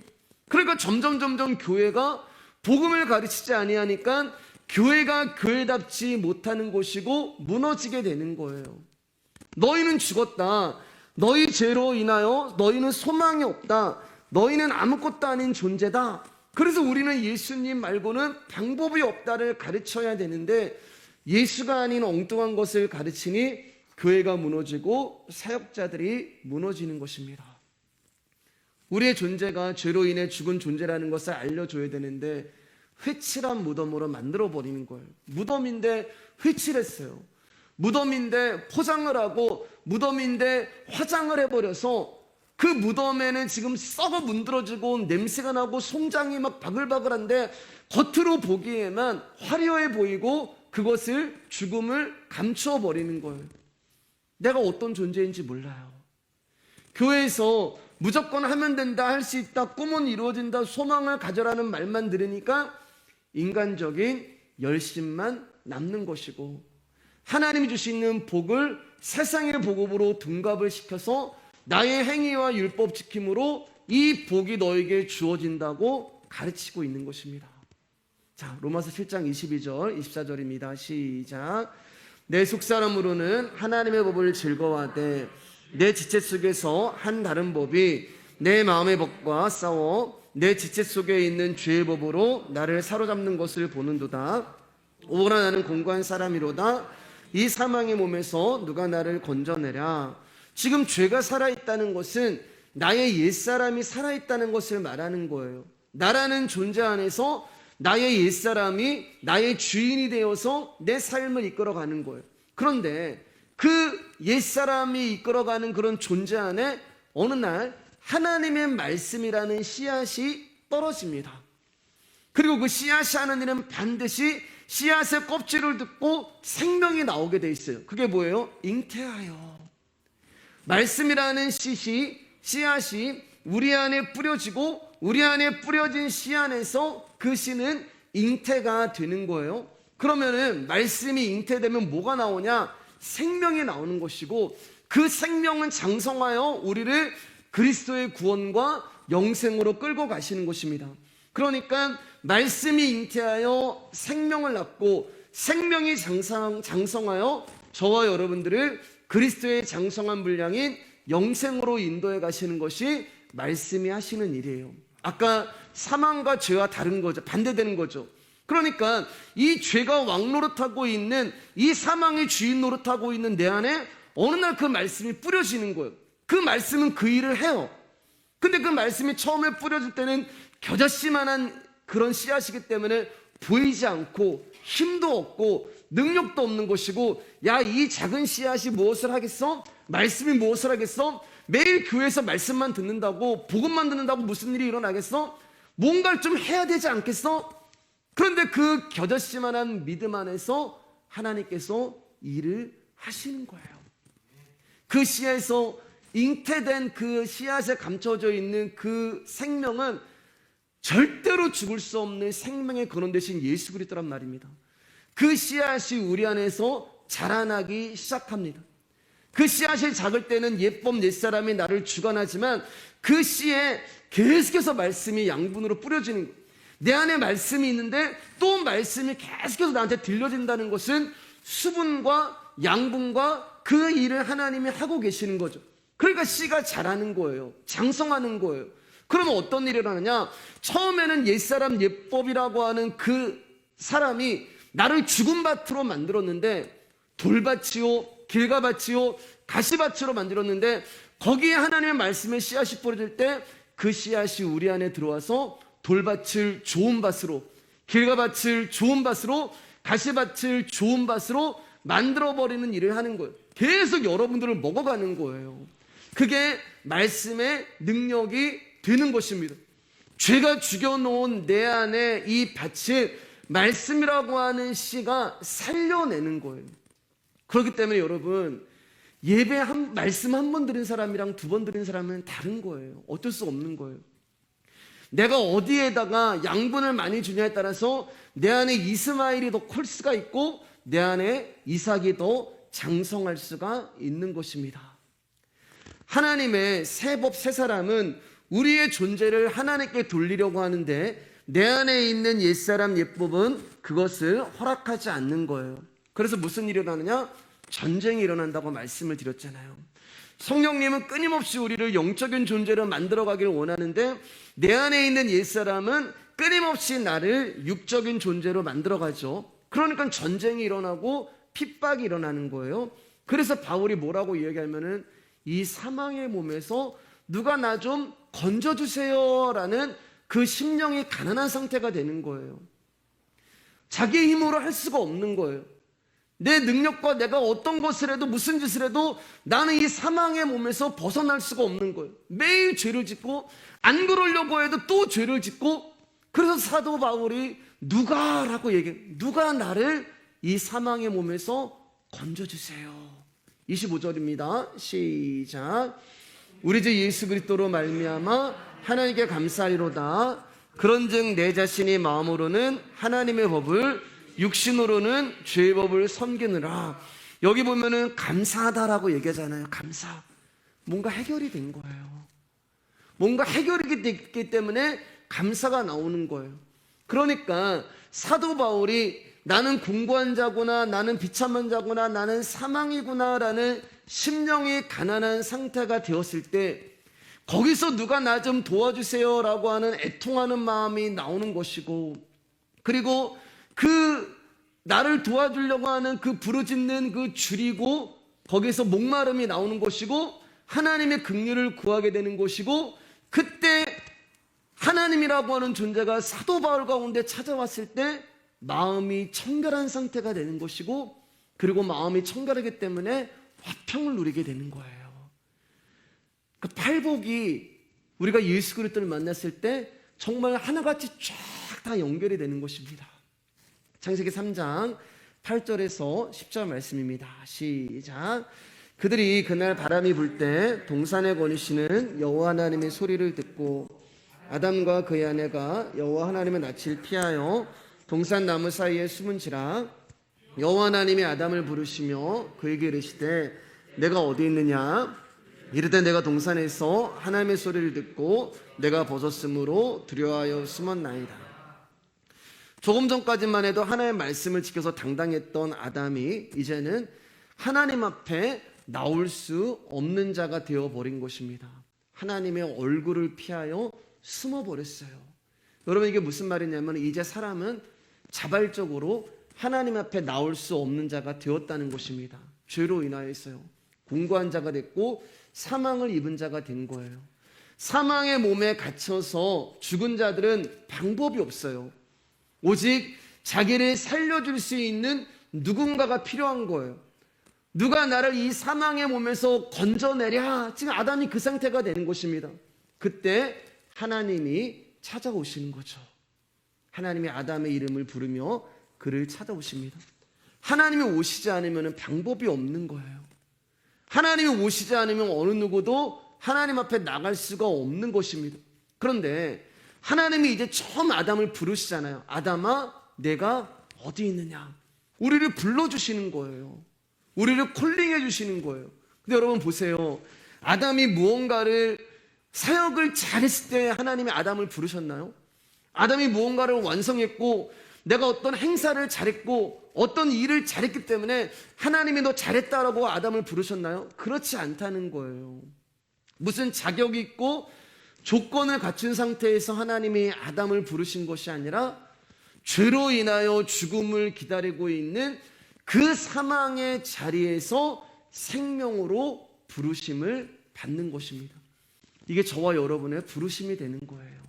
그러니까 점점 교회가 복음을 가르치지 아니하니까 교회가 교회답지 못하는 곳이고 무너지게 되는 거예요. 너희는 죽었다. 너희 죄로 인하여 너희는 소망이 없다. 너희는 아무것도 아닌 존재다. 그래서 우리는 예수님 말고는 방법이 없다를 가르쳐야 되는데 예수가 아닌 엉뚱한 것을 가르치니 교회가 무너지고 사역자들이 무너지는 것입니다. 우리의 존재가 죄로 인해 죽은 존재라는 것을 알려줘야 되는데 회칠한 무덤으로 만들어버리는 거예요. 무덤인데 회칠했어요. 무덤인데 포장을 하고 무덤인데 화장을 해버려서 그 무덤에는 지금 썩어 문드러지고 냄새가 나고 송장이 막 바글바글한데 겉으로 보기에만 화려해 보이고 그것을 죽음을 감추어 버리는 거예요. 내가 어떤 존재인지 몰라요. 교회에서 무조건 하면 된다, 할 수 있다, 꿈은 이루어진다, 소망을 가져라는 말만 들으니까 인간적인 열심만 남는 것이고 하나님이 주시는 복을 세상의 복음으로 둔갑을 시켜서 나의 행위와 율법 지킴으로 이 복이 너에게 주어진다고 가르치고 있는 것입니다. 자, 로마서 7장 22절 24절입니다. 시작. 내 속사람으로는 하나님의 법을 즐거워하되 내 지체 속에서 한 다른 법이 내 마음의 법과 싸워 내 지체 속에 있는 죄의 법으로 나를 사로잡는 것을 보는도다. 오라 나는 공고한 사람이로다. 이 사망의 몸에서 누가 나를 건져내랴. 지금 죄가 살아있다는 것은 나의 옛사람이 살아있다는 것을 말하는 거예요. 나라는 존재 안에서 나의 옛사람이 나의 주인이 되어서 내 삶을 이끌어가는 거예요. 그런데 그 옛사람이 이끌어가는 그런 존재 안에 어느 날 하나님의 말씀이라는 씨앗이 떨어집니다. 그리고 그 씨앗이 하는 일은 반드시 씨앗의 껍질을 듣고 생명이 나오게 돼 있어요. 그게 뭐예요? 잉태하여. 말씀이라는 씨앗이 우리 안에 뿌려지고 우리 안에 뿌려진 씨 안에서 그 씨는 잉태가 되는 거예요. 그러면은 말씀이 잉태되면 뭐가 나오냐? 생명이 나오는 것이고, 그 생명은 장성하여 우리를 그리스도의 구원과 영생으로 끌고 가시는 것입니다. 그러니까 말씀이 잉태하여 생명을 낳고 생명이 장성하여 저와 여러분들을 그리스도의 장성한 분량인 영생으로 인도해 가시는 것이 말씀이 하시는 일이에요. 아까 사망과 죄와 다른 거죠. 반대되는 거죠. 그러니까 이 죄가 왕 노릇하고 있는, 이 사망의 주인 노릇하고 있는 내 안에 어느 날 그 말씀이 뿌려지는 거예요. 그 말씀은 그 일을 해요. 근데 그 말씀이 처음에 뿌려질 때는 겨자씨만한 그런 씨앗이기 때문에 보이지 않고 힘도 없고 능력도 없는 것이고, 야, 이 작은 씨앗이 무엇을 하겠어? 말씀이 무엇을 하겠어? 매일 교회에서 말씀만 듣는다고, 복음만 듣는다고 무슨 일이 일어나겠어? 뭔가를 좀 해야 되지 않겠어? 그런데 그 겨자씨만한 믿음 안에서 하나님께서 일을 하시는 거예요. 그 씨앗에서 잉태된 그 씨앗에 감춰져 있는 그 생명은 절대로 죽을 수 없는 생명의 근원 되신 예수 그리스도란 말입니다. 그 씨앗이 우리 안에서 자라나기 시작합니다. 그 씨앗이 작을 때는 옛법 옛사람이 나를 주관하지만 그 씨에 계속해서 말씀이 양분으로 뿌려지는 거예요. 내 안에 말씀이 있는데 또 말씀이 계속해서 나한테 들려진다는 것은 수분과 양분과 그 일을 하나님이 하고 계시는 거죠. 그러니까 씨가 자라는 거예요. 장성하는 거예요. 그러면 어떤 일이 일어나냐? 처음에는 옛사람 옛법이라고 하는 그 사람이 나를 죽은 밭으로 만들었는데, 돌밭이요 길가밭이요 가시밭으로 만들었는데, 거기에 하나님의 말씀의 씨앗이 뿌려질 때 그 씨앗이 우리 안에 들어와서 돌밭을 좋은 밭으로, 길가밭을 좋은 밭으로, 가시밭을 좋은 밭으로 만들어버리는 일을 하는 거예요. 계속 여러분들을 먹어가는 거예요. 그게 말씀의 능력이 되는 것입니다. 죄가 죽여놓은 내 안에 이 밭을 말씀이라고 하는 씨가 살려내는 거예요. 그렇기 때문에 여러분, 예배 말씀 한 번 드린 사람이랑 두 번 드린 사람은 다른 거예요. 어쩔 수 없는 거예요. 내가 어디에다가 양분을 많이 주냐에 따라서 내 안에 이스마엘이 더 클 수가 있고 내 안에 이삭이 더 장성할 수가 있는 것입니다. 하나님의 새 법 새 사람은 우리의 존재를 하나님께 돌리려고 하는데, 내 안에 있는 옛사람 옛법은 그것을 허락하지 않는 거예요. 그래서 무슨 일이 일어나느냐? 전쟁이 일어난다고 말씀을 드렸잖아요. 성령님은 끊임없이 우리를 영적인 존재로 만들어가기를 원하는데, 내 안에 있는 옛사람은 끊임없이 나를 육적인 존재로 만들어가죠. 그러니까 전쟁이 일어나고 핍박이 일어나는 거예요. 그래서 바울이 뭐라고 이야기하면은, 이 사망의 몸에서 누가 나 좀 건져주세요 라는 그 심령이 가난한 상태가 되는 거예요. 자기 힘으로 할 수가 없는 거예요. 내 능력과 내가 어떤 것을 해도, 무슨 짓을 해도 나는 이 사망의 몸에서 벗어날 수가 없는 거예요. 매일 죄를 짓고, 안 그러려고 해도 또 죄를 짓고. 그래서 사도 바울이 누가라고 얘기해요. 누가 나를 이 사망의 몸에서 건져주세요. 25절입니다. 시작. 우리 주 예수 그리스도로 말미암아 하나님께 감사하리로다. 그런즉 내 자신이 마음으로는 하나님의 법을, 육신으로는 죄의 법을 섬기느라. 여기 보면은 감사하다라고 얘기하잖아요. 감사. 뭔가 해결이 된 거예요. 뭔가 해결이 됐기 때문에 감사가 나오는 거예요. 그러니까 사도 바울이 나는 공고한 자구나, 나는 비참한 자구나, 나는 사망이구나 라는 심령이 가난한 상태가 되었을 때 거기서 누가 나 좀 도와주세요 라고 하는 애통하는 마음이 나오는 것이고, 그리고 그 나를 도와주려고 하는 그 부르짖는 그 줄이고 거기서 목마름이 나오는 것이고, 하나님의 긍휼을 구하게 되는 것이고, 그때 하나님이라고 하는 존재가 사도 바울 가운데 찾아왔을 때 마음이 청결한 상태가 되는 것이고, 그리고 마음이 청결하기 때문에 화평을 누리게 되는 거예요. 그 팔복이 우리가 예수 그리스도를 만났을 때 정말 하나같이 쫙 다 연결이 되는 것입니다. 창세기 3장 8절에서 10절 말씀입니다. 시작. 그들이 그날 바람이 불 때 동산에 거니시는 여호와 하나님의 소리를 듣고 아담과 그의 아내가 여호와 하나님의 낯을 피하여 동산 나무 사이에 숨은지라. 여호와 하나님이 아담을 부르시며 그에게 이르시되 내가 어디 있느냐. 이르되 내가 동산에서 하나님의 소리를 듣고 내가 벗었으므로 두려워하여 숨었나이다. 조금 전까지만 해도 하나님의 말씀을 지켜서 당당했던 아담이 이제는 하나님 앞에 나올 수 없는 자가 되어버린 것입니다. 하나님의 얼굴을 피하여 숨어버렸어요. 여러분, 이게 무슨 말이냐면 이제 사람은 자발적으로 하나님 앞에 나올 수 없는 자가 되었다는 것입니다. 죄로 인하여서요. 공고한 자가 됐고 사망을 입은 자가 된 거예요. 사망의 몸에 갇혀서 죽은 자들은 방법이 없어요. 오직 자기를 살려줄 수 있는 누군가가 필요한 거예요. 누가 나를 이 사망의 몸에서 건져내랴. 지금 아담이 그 상태가 되는 것입니다. 그때 하나님이 찾아오시는 거죠. 하나님이 아담의 이름을 부르며 그를 찾아오십니다. 하나님이 오시지 않으면 방법이 없는 거예요. 하나님이 오시지 않으면 어느 누구도 하나님 앞에 나갈 수가 없는 것입니다. 그런데 하나님이 이제 처음 아담을 부르시잖아요. 아담아, 내가 어디 있느냐. 우리를 불러주시는 거예요. 우리를 콜링해 주시는 거예요. 근데 여러분 보세요. 아담이 무언가를 사역을 잘했을 때 하나님이 아담을 부르셨나요? 아담이 무언가를 완성했고 내가 어떤 행사를 잘했고 어떤 일을 잘했기 때문에 하나님이 너 잘했다라고 아담을 부르셨나요? 그렇지 않다는 거예요. 무슨 자격이 있고 조건을 갖춘 상태에서 하나님이 아담을 부르신 것이 아니라 죄로 인하여 죽음을 기다리고 있는 그 사망의 자리에서 생명으로 부르심을 받는 것입니다. 이게 저와 여러분의 부르심이 되는 거예요.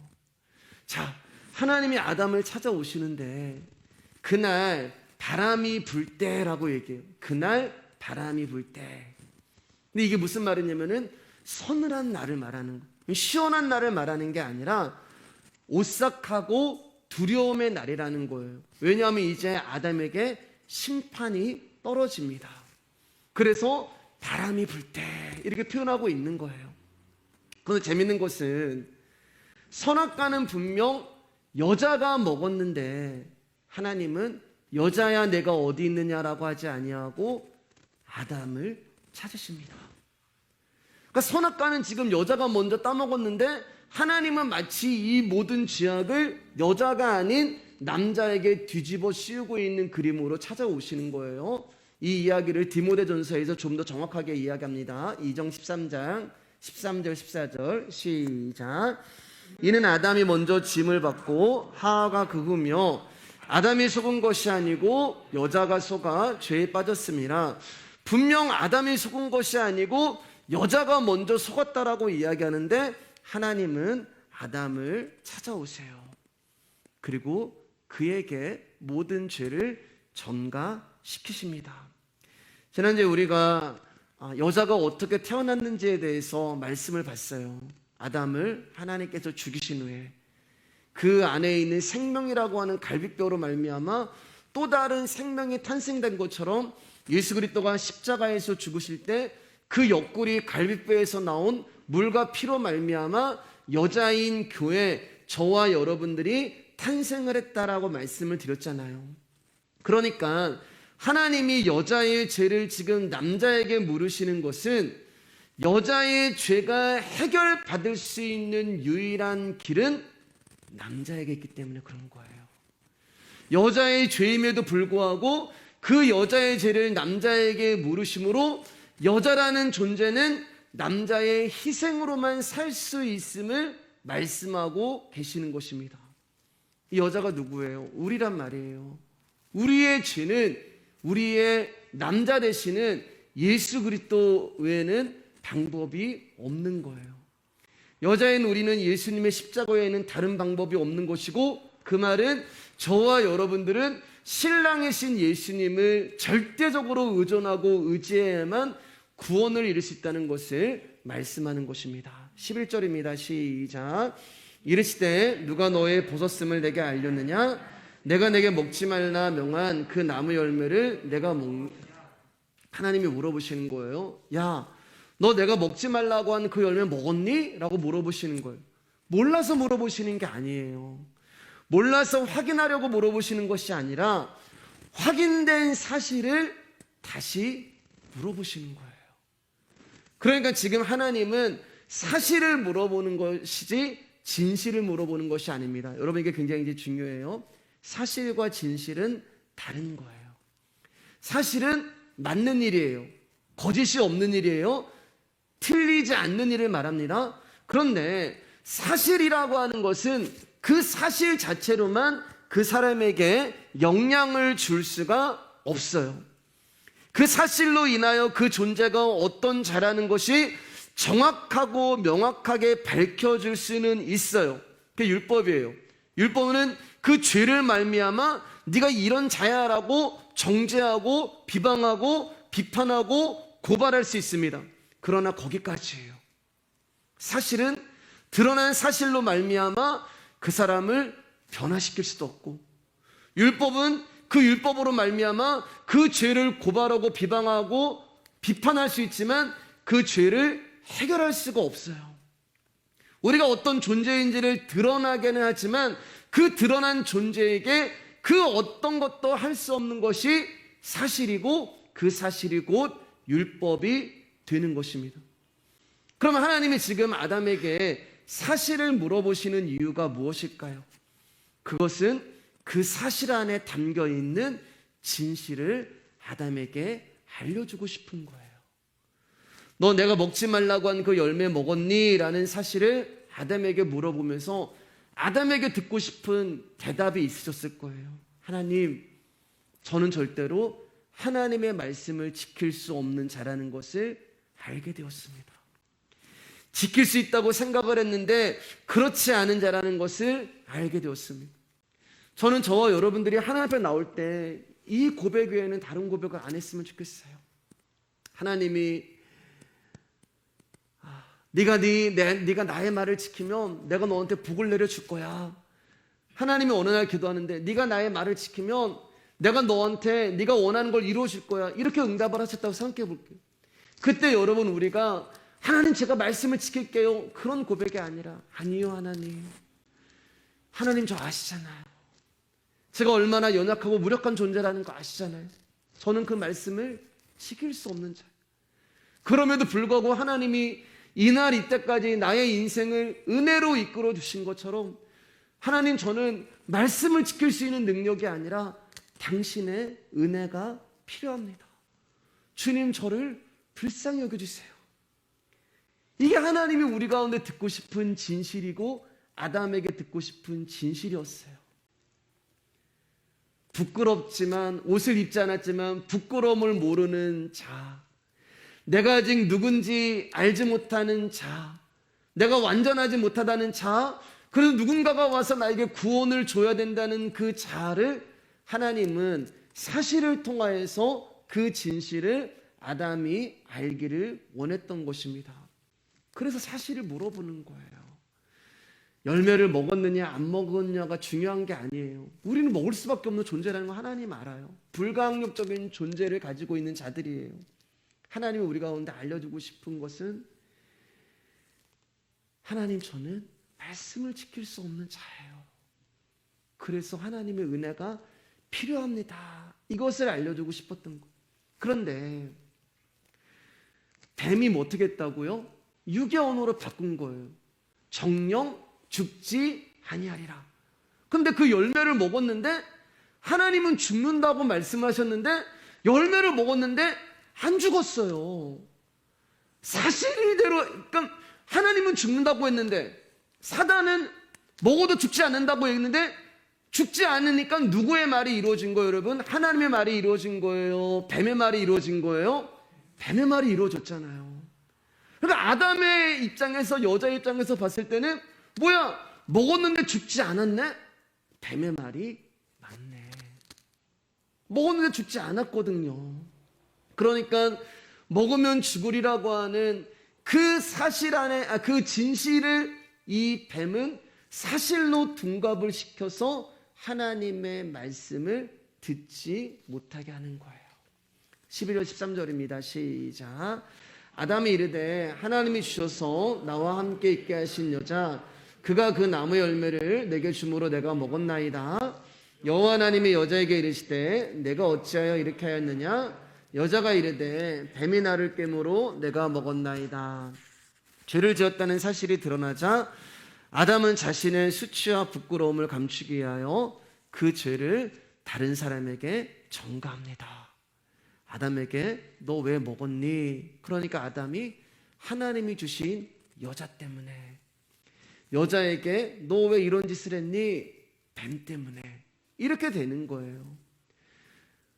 자, 하나님이 아담을 찾아오시는데 그날 바람이 불 때라고 얘기해요. 그날 바람이 불 때. 근데 이게 무슨 말이냐면은 서늘한 날을 말하는 거예요. 시원한 날을 말하는 게 아니라 오싹하고 두려움의 날이라는 거예요. 왜냐하면 이제 아담에게 심판이 떨어집니다. 그래서 바람이 불 때 이렇게 표현하고 있는 거예요. 그런데 재밌는 것은 선악과는 분명 여자가 먹었는데 하나님은 여자야 내가 어디 있느냐라고 하지 아니하고 아담을 찾으십니다. 그러니까 선악과는 지금 여자가 먼저 따먹었는데 하나님은 마치 이 모든 죄악을 여자가 아닌 남자에게 뒤집어 씌우고 있는 그림으로 찾아오시는 거예요. 이 이야기를 디모데전서에서 좀 더 정확하게 이야기합니다. 2장 13장 13절 14절 시작. 이는 아담이 먼저 짐을 받고 하와가 극으며 아담이 속은 것이 아니고 여자가 속아 죄에 빠졌음이라. 분명 아담이 속은 것이 아니고 여자가 먼저 속았다라고 이야기하는데 하나님은 아담을 찾아오세요. 그리고 그에게 모든 죄를 전가시키십니다. 지난주에 우리가 여자가 어떻게 태어났는지에 대해서 말씀을 봤어요. 아담을 하나님께서 죽이신 후에 그 안에 있는 생명이라고 하는 갈빗뼈로 말미암아 또 다른 생명이 탄생된 것처럼 예수 그리스도가 십자가에서 죽으실 때 그 옆구리 갈빗뼈에서 나온 물과 피로 말미암아 여자인 교회 저와 여러분들이 탄생을 했다라고 말씀을 드렸잖아요. 그러니까 하나님이 여자의 죄를 지금 남자에게 물으시는 것은 여자의 죄가 해결받을 수 있는 유일한 길은 남자에게 있기 때문에 그런 거예요. 여자의 죄임에도 불구하고 그 여자의 죄를 남자에게 물으심으로 여자라는 존재는 남자의 희생으로만 살 수 있음을 말씀하고 계시는 것입니다. 이 여자가 누구예요? 우리란 말이에요. 우리의 죄는, 우리의 남자 되시는 예수 그리스도 외에는 방법이 없는 거예요. 여자인 우리는 예수님의 십자가 외에는 다른 방법이 없는 것이고, 그 말은 저와 여러분들은 신랑이신 예수님을 절대적으로 의존하고 의지해야만 구원을 이룰 수 있다는 것을 말씀하는 것입니다. 11절입니다. 시작. 이르시되 누가 너의 보섰음을 내게 알렸느냐? 내가 내게 먹지 말라 명한 그 나무 열매를 내가 하나님이 물어보시는 거예요. 야, 너 내가 먹지 말라고 한 그 열매 먹었니? 라고 물어보시는 거예요. 몰라서 물어보시는 게 아니에요. 몰라서 확인하려고 물어보시는 것이 아니라 확인된 사실을 다시 물어보시는 거예요. 그러니까 지금 하나님은 사실을 물어보는 것이지 진실을 물어보는 것이 아닙니다. 여러분, 이게 굉장히 이제 중요해요. 사실과 진실은 다른 거예요. 사실은 맞는 일이에요. 거짓이 없는 일이에요. 틀리지 않는 일을 말합니다. 그런데 사실이라고 하는 것은 그 사실 자체로만 그 사람에게 영향을 줄 수가 없어요. 그 사실로 인하여 그 존재가 어떤 자라는 것이 정확하고 명확하게 밝혀질 수는 있어요. 그게 율법이에요. 율법은 그 죄를 말미암아 네가 이런 자야라고 정죄하고 비방하고 비판하고 고발할 수 있습니다. 그러나 거기까지예요. 사실은 드러난 사실로 말미암아 그 사람을 변화시킬 수도 없고, 율법은 그 율법으로 말미암아 그 죄를 고발하고 비방하고 비판할 수 있지만 그 죄를 해결할 수가 없어요. 우리가 어떤 존재인지를 드러나게는 하지만 그 드러난 존재에게 그 어떤 것도 할 수 없는 것이 사실이고, 그 사실이 곧 율법이 되는 것입니다. 그러면 하나님이 지금 아담에게 사실을 물어보시는 이유가 무엇일까요? 그것은 그 사실 안에 담겨 있는 진실을 아담에게 알려주고 싶은 거예요. 너 내가 먹지 말라고 한 그 열매 먹었니? 라는 사실을 아담에게 물어보면서 아담에게 듣고 싶은 대답이 있으셨을 거예요. 하나님, 저는 절대로 하나님의 말씀을 지킬 수 없는 자라는 것을 알게 되었습니다. 지킬 수 있다고 생각을 했는데 그렇지 않은 자라는 것을 알게 되었습니다. 저는 저와 여러분들이 하나님 앞에 나올 때 이 고백 외에는 다른 고백을 안 했으면 좋겠어요. 하나님이 네가 나의 말을 지키면 내가 너한테 복을 내려줄 거야. 하나님이 어느 날 기도하는데 네가 나의 말을 지키면 내가 너한테 네가 원하는 걸 이루어줄 거야. 이렇게 응답을 하셨다고 생각해 볼게요. 그때 여러분, 우리가 하나님 제가 말씀을 지킬게요, 그런 고백이 아니라 아니요 하나님 저 아시잖아요. 제가 얼마나 연약하고 무력한 존재라는 거 아시잖아요. 저는 그 말씀을 지킬 수 없는 자예요. 그럼에도 불구하고 하나님이 이날 이때까지 나의 인생을 은혜로 이끌어 주신 것처럼 하나님, 저는 말씀을 지킬 수 있는 능력이 아니라 당신의 은혜가 필요합니다. 주님, 저를 불쌍히 여겨주세요. 이게 하나님이 우리 가운데 듣고 싶은 진실이고 아담에게 듣고 싶은 진실이었어요. 부끄럽지만, 옷을 입지 않았지만 부끄러움을 모르는 자, 내가 아직 누군지 알지 못하는 자, 내가 완전하지 못하다는 자, 그래서 누군가가 와서 나에게 구원을 줘야 된다는 그 자를 하나님은 사실을 통하여서 그 진실을 아담이 알기를 원했던 것입니다. 그래서 사실을 물어보는 거예요. 열매를 먹었느냐 안 먹었느냐가 중요한 게 아니에요. 우리는 먹을 수밖에 없는 존재라는 거 하나님 알아요. 불가항력적인 존재를 가지고 있는 자들이에요. 하나님이 우리 가운데 알려주고 싶은 것은, 하나님, 저는 말씀을 지킬 수 없는 자예요. 그래서 하나님의 은혜가 필요합니다. 이것을 알려주고 싶었던 거예요. 그런데 뱀이 뭐 어떻게 했다고요? 육의 언어로 바꾼 거예요. 정령 죽지 아니하리라. 근데 그 열매를 먹었는데, 하나님은 죽는다고 말씀하셨는데 열매를 먹었는데 안 죽었어요. 사실대로, 그러니까 하나님은 죽는다고 했는데 사단은 먹어도 죽지 않는다고 했는데 죽지 않으니까 누구의 말이 이루어진 거예요, 여러분? 하나님의 말이 이루어진 거예요? 뱀의 말이 이루어진 거예요? 뱀의 말이 이루어졌잖아요. 그러니까 아담의 입장에서, 여자의 입장에서 봤을 때는 뭐야, 먹었는데 죽지 않았네? 뱀의 말이 맞네. 먹었는데 죽지 않았거든요. 그러니까 먹으면 죽으리라고 하는 그 사실 안에, 그 진실을 이 뱀은 사실로 둔갑을 시켜서 하나님의 말씀을 듣지 못하게 하는 거예요. 11절 13절입니다. 시작. 아담이 이르되 하나님이 주셔서 나와 함께 있게 하신 여자 그가 그 나무 열매를 내게 주므로 내가 먹었나이다. 여호와 하나님이 여자에게 이르시되 내가 어찌하여 이렇게 하였느냐? 여자가 이르되 뱀이 나를 깨므로 내가 먹었나이다. 죄를 지었다는 사실이 드러나자 아담은 자신의 수치와 부끄러움을 감추기 위하여 그 죄를 다른 사람에게 전가합니다. 아담에게 너 왜 먹었니? 그러니까 아담이 하나님이 주신 여자 때문에, 여자에게 너 왜 이런 짓을 했니? 뱀 때문에. 이렇게 되는 거예요.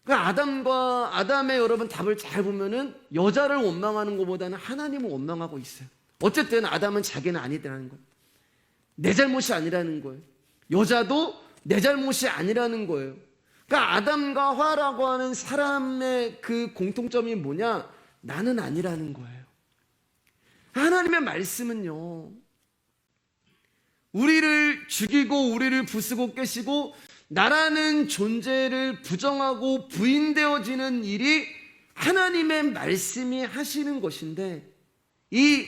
그러니까 아담의 여러분 답을 잘 보면은 여자를 원망하는 것보다는 하나님을 원망하고 있어요. 어쨌든 아담은 자기는 아니라는 거예요. 내 잘못이 아니라는 거예요. 여자도 내 잘못이 아니라는 거예요. 그러니까 아담과 하와라고 하는 사람의 그 공통점이 뭐냐? 나는 아니라는 거예요. 하나님의 말씀은요, 우리를 죽이고 우리를 부수고 깨시고 나라는 존재를 부정하고 부인되어지는 일이 하나님의 말씀이 하시는 것인데, 이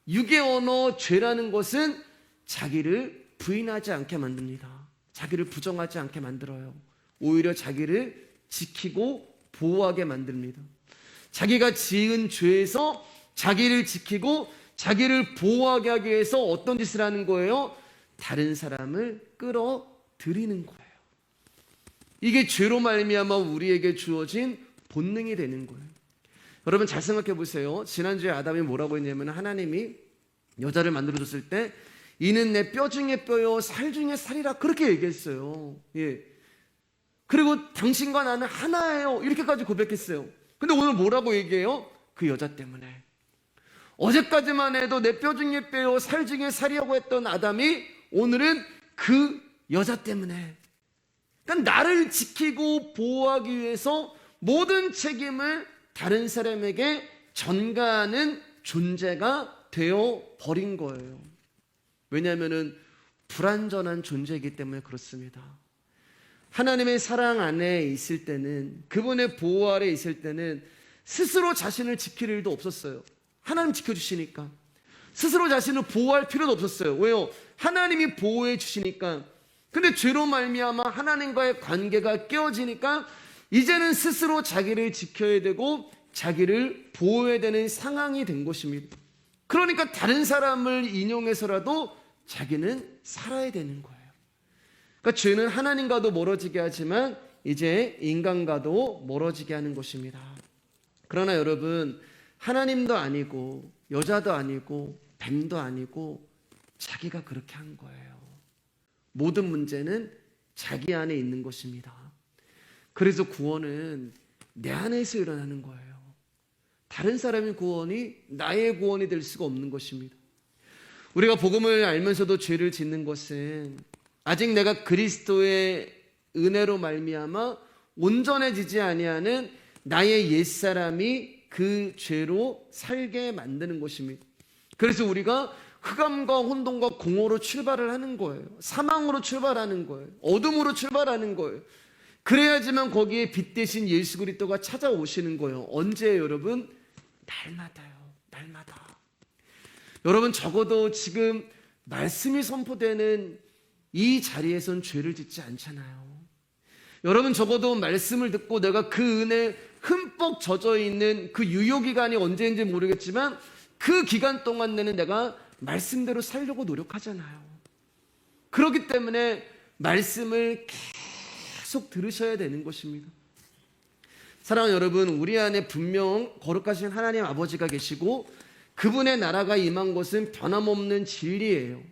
육의 언어 죄라는 것은 자기를 부인하지 않게 만듭니다. 자기를 부정하지 않게 만들어요. 오히려 자기를 지키고 보호하게 만듭니다. 자기가 지은 죄에서 자기를 지키고 자기를 보호하게 하기 위해서 어떤 짓을 하는 거예요? 다른 사람을 끌어들이는 거예요. 이게 죄로 말미암아 우리에게 주어진 본능이 되는 거예요. 여러분 잘 생각해 보세요. 지난주에 아담이 뭐라고 했냐면, 하나님이 여자를 만들어줬을 때 이는 내 뼈 중에 뼈요 살 중에 살이라 그렇게 얘기했어요. 예. 그리고 당신과 나는 하나예요 이렇게까지 고백했어요. 근데 오늘 뭐라고 얘기해요? 그 여자 때문에. 어제까지만 해도 내 뼈 중에 뼈요 살 중에 살이라고 했던 아담이 오늘은 그 여자 때문에, 그러니까 나를 지키고 보호하기 위해서 모든 책임을 다른 사람에게 전가하는 존재가 되어 버린 거예요. 왜냐하면 불완전한 존재이기 때문에 그렇습니다. 하나님의 사랑 안에 있을 때는, 그분의 보호 아래 있을 때는 스스로 자신을 지킬 일도 없었어요. 하나님 지켜주시니까. 스스로 자신을 보호할 필요도 없었어요. 왜요? 하나님이 보호해 주시니까. 근데 죄로 말미암아 하나님과의 관계가 깨어지니까 이제는 스스로 자기를 지켜야 되고 자기를 보호해야 되는 상황이 된 것입니다. 그러니까 다른 사람을 인용해서라도 자기는 살아야 되는 거예요. 그러니까 죄는 하나님과도 멀어지게 하지만 이제 인간과도 멀어지게 하는 것입니다. 그러나 여러분, 하나님도 아니고 여자도 아니고 뱀도 아니고 자기가 그렇게 한 거예요. 모든 문제는 자기 안에 있는 것입니다. 그래서 구원은 내 안에서 일어나는 거예요. 다른 사람의 구원이 나의 구원이 될 수가 없는 것입니다. 우리가 복음을 알면서도 죄를 짓는 것은 아직 내가 그리스도의 은혜로 말미암아 온전해지지 아니하는 나의 옛사람이 그 죄로 살게 만드는 것입니다. 그래서 우리가 흑암과 혼돈과 공허로 출발을 하는 거예요. 사망으로 출발하는 거예요. 어둠으로 출발하는 거예요. 그래야지만 거기에 빛 대신 예수 그리스도가 찾아오시는 거예요. 언제예요, 여러분? 날마다요. 날마다. 여러분, 적어도 지금 말씀이 선포되는 이 자리에선 죄를 짓지 않잖아요. 여러분, 적어도 말씀을 듣고 내가 그 은혜에 흠뻑 젖어 있는 그 유효기간이 언제인지 모르겠지만 그 기간 동안 내는 내가 말씀대로 살려고 노력하잖아요. 그렇기 때문에 말씀을 계속 들으셔야 되는 것입니다. 사랑하는 여러분, 우리 안에 분명 거룩하신 하나님 아버지가 계시고 그분의 나라가 임한 것은 변함없는 진리예요.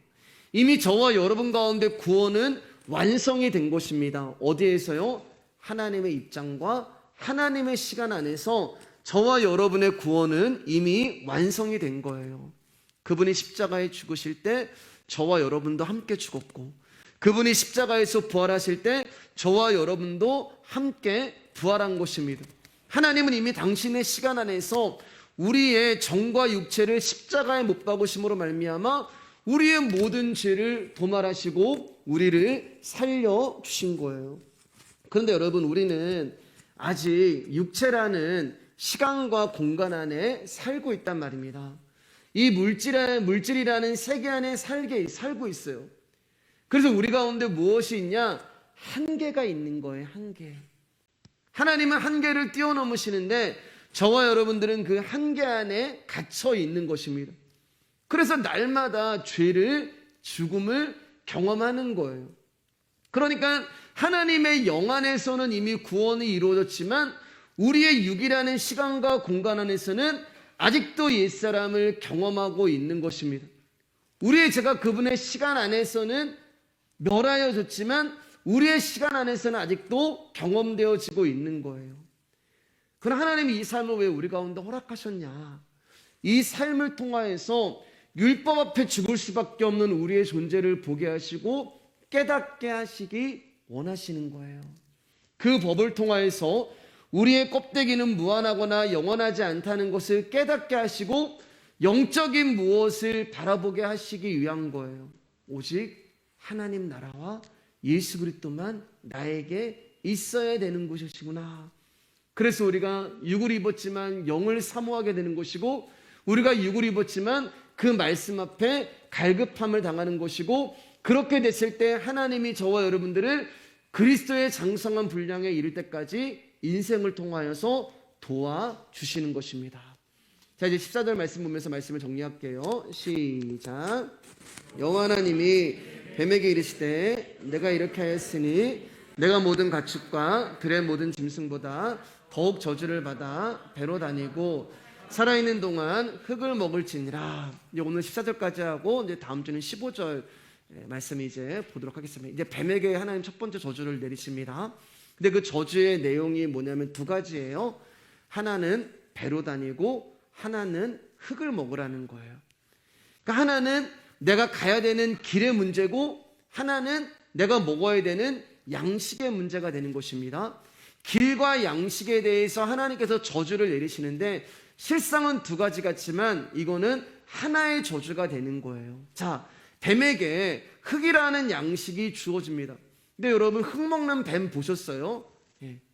이미 저와 여러분 가운데 구원은 완성이 된 것입니다. 어디에서요? 하나님의 입장과 하나님의 시간 안에서 저와 여러분의 구원은 이미 완성이 된 거예요. 그분이 십자가에 죽으실 때 저와 여러분도 함께 죽었고, 그분이 십자가에서 부활하실 때 저와 여러분도 함께 부활한 것입니다. 하나님은 이미 당신의 시간 안에서 우리의 정과 육체를 십자가에 못 박으심으로 말미암아 우리의 모든 죄를 도말하시고 우리를 살려주신 거예요. 그런데 여러분, 우리는 아직 육체라는 시간과 공간 안에 살고 있단 말입니다. 이 물질이라는 세계 안에 살고 있어요. 그래서 우리 가운데 무엇이 있냐? 한계가 있는 거예요. 한계. 하나님은 한계를 뛰어넘으시는데 저와 여러분들은 그 한계 안에 갇혀 있는 것입니다. 그래서 날마다 죄를, 죽음을 경험하는 거예요. 그러니까 하나님의 영 안에서는 이미 구원이 이루어졌지만 우리의 육이라는 시간과 공간 안에서는 아직도 옛사람을 경험하고 있는 것입니다. 우리의 죄가 그분의 시간 안에서는 멸하여졌지만 우리의 시간 안에서는 아직도 경험되어지고 있는 거예요. 그럼 하나님이 이 삶을 왜 우리 가운데 허락하셨냐? 이 삶을 통하여서 율법 앞에 죽을 수밖에 없는 우리의 존재를 보게 하시고 깨닫게 하시기 원하시는 거예요. 그 법을 통하여서 우리의 껍데기는 무한하거나 영원하지 않다는 것을 깨닫게 하시고 영적인 무엇을 바라보게 하시기 위한 거예요. 오직 하나님 나라와 예수 그리스도만 나에게 있어야 되는 것이구나. 그래서 우리가 육을 입었지만 영을 사모하게 되는 것이고, 우리가 육을 입었지만 그 말씀 앞에 갈급함을 당하는 것이고, 그렇게 됐을 때 하나님이 저와 여러분들을 그리스도의 장성한 분량에 이를 때까지 인생을 통하여서 도와주시는 것입니다. 자, 이제 14절 말씀 보면서 말씀을 정리할게요. 시작. 여호와 하나님이 뱀에게 이르시되 내가 이렇게 하였으니 내가 모든 가축과 들의 모든 짐승보다 더욱 저주를 받아 배로 다니고 살아있는 동안 흙을 먹을지니라. 이제 오늘 14절까지 하고 이제 다음 주는 15절 말씀 이제 보도록 하겠습니다. 이제 뱀에게 하나님 첫 번째 저주를 내리십니다. 근데 그 저주의 내용이 뭐냐면 두 가지예요. 하나는 배로 다니고 하나는 흙을 먹으라는 거예요. 그러니까 하나는 내가 가야 되는 길의 문제고 하나는 내가 먹어야 되는 양식의 문제가 되는 것입니다. 길과 양식에 대해서 하나님께서 저주를 내리시는데 실상은 두 가지 같지만 이거는 하나의 저주가 되는 거예요. 자, 뱀에게 흙이라는 양식이 주어집니다. 근데 여러분, 흙 먹는 뱀 보셨어요?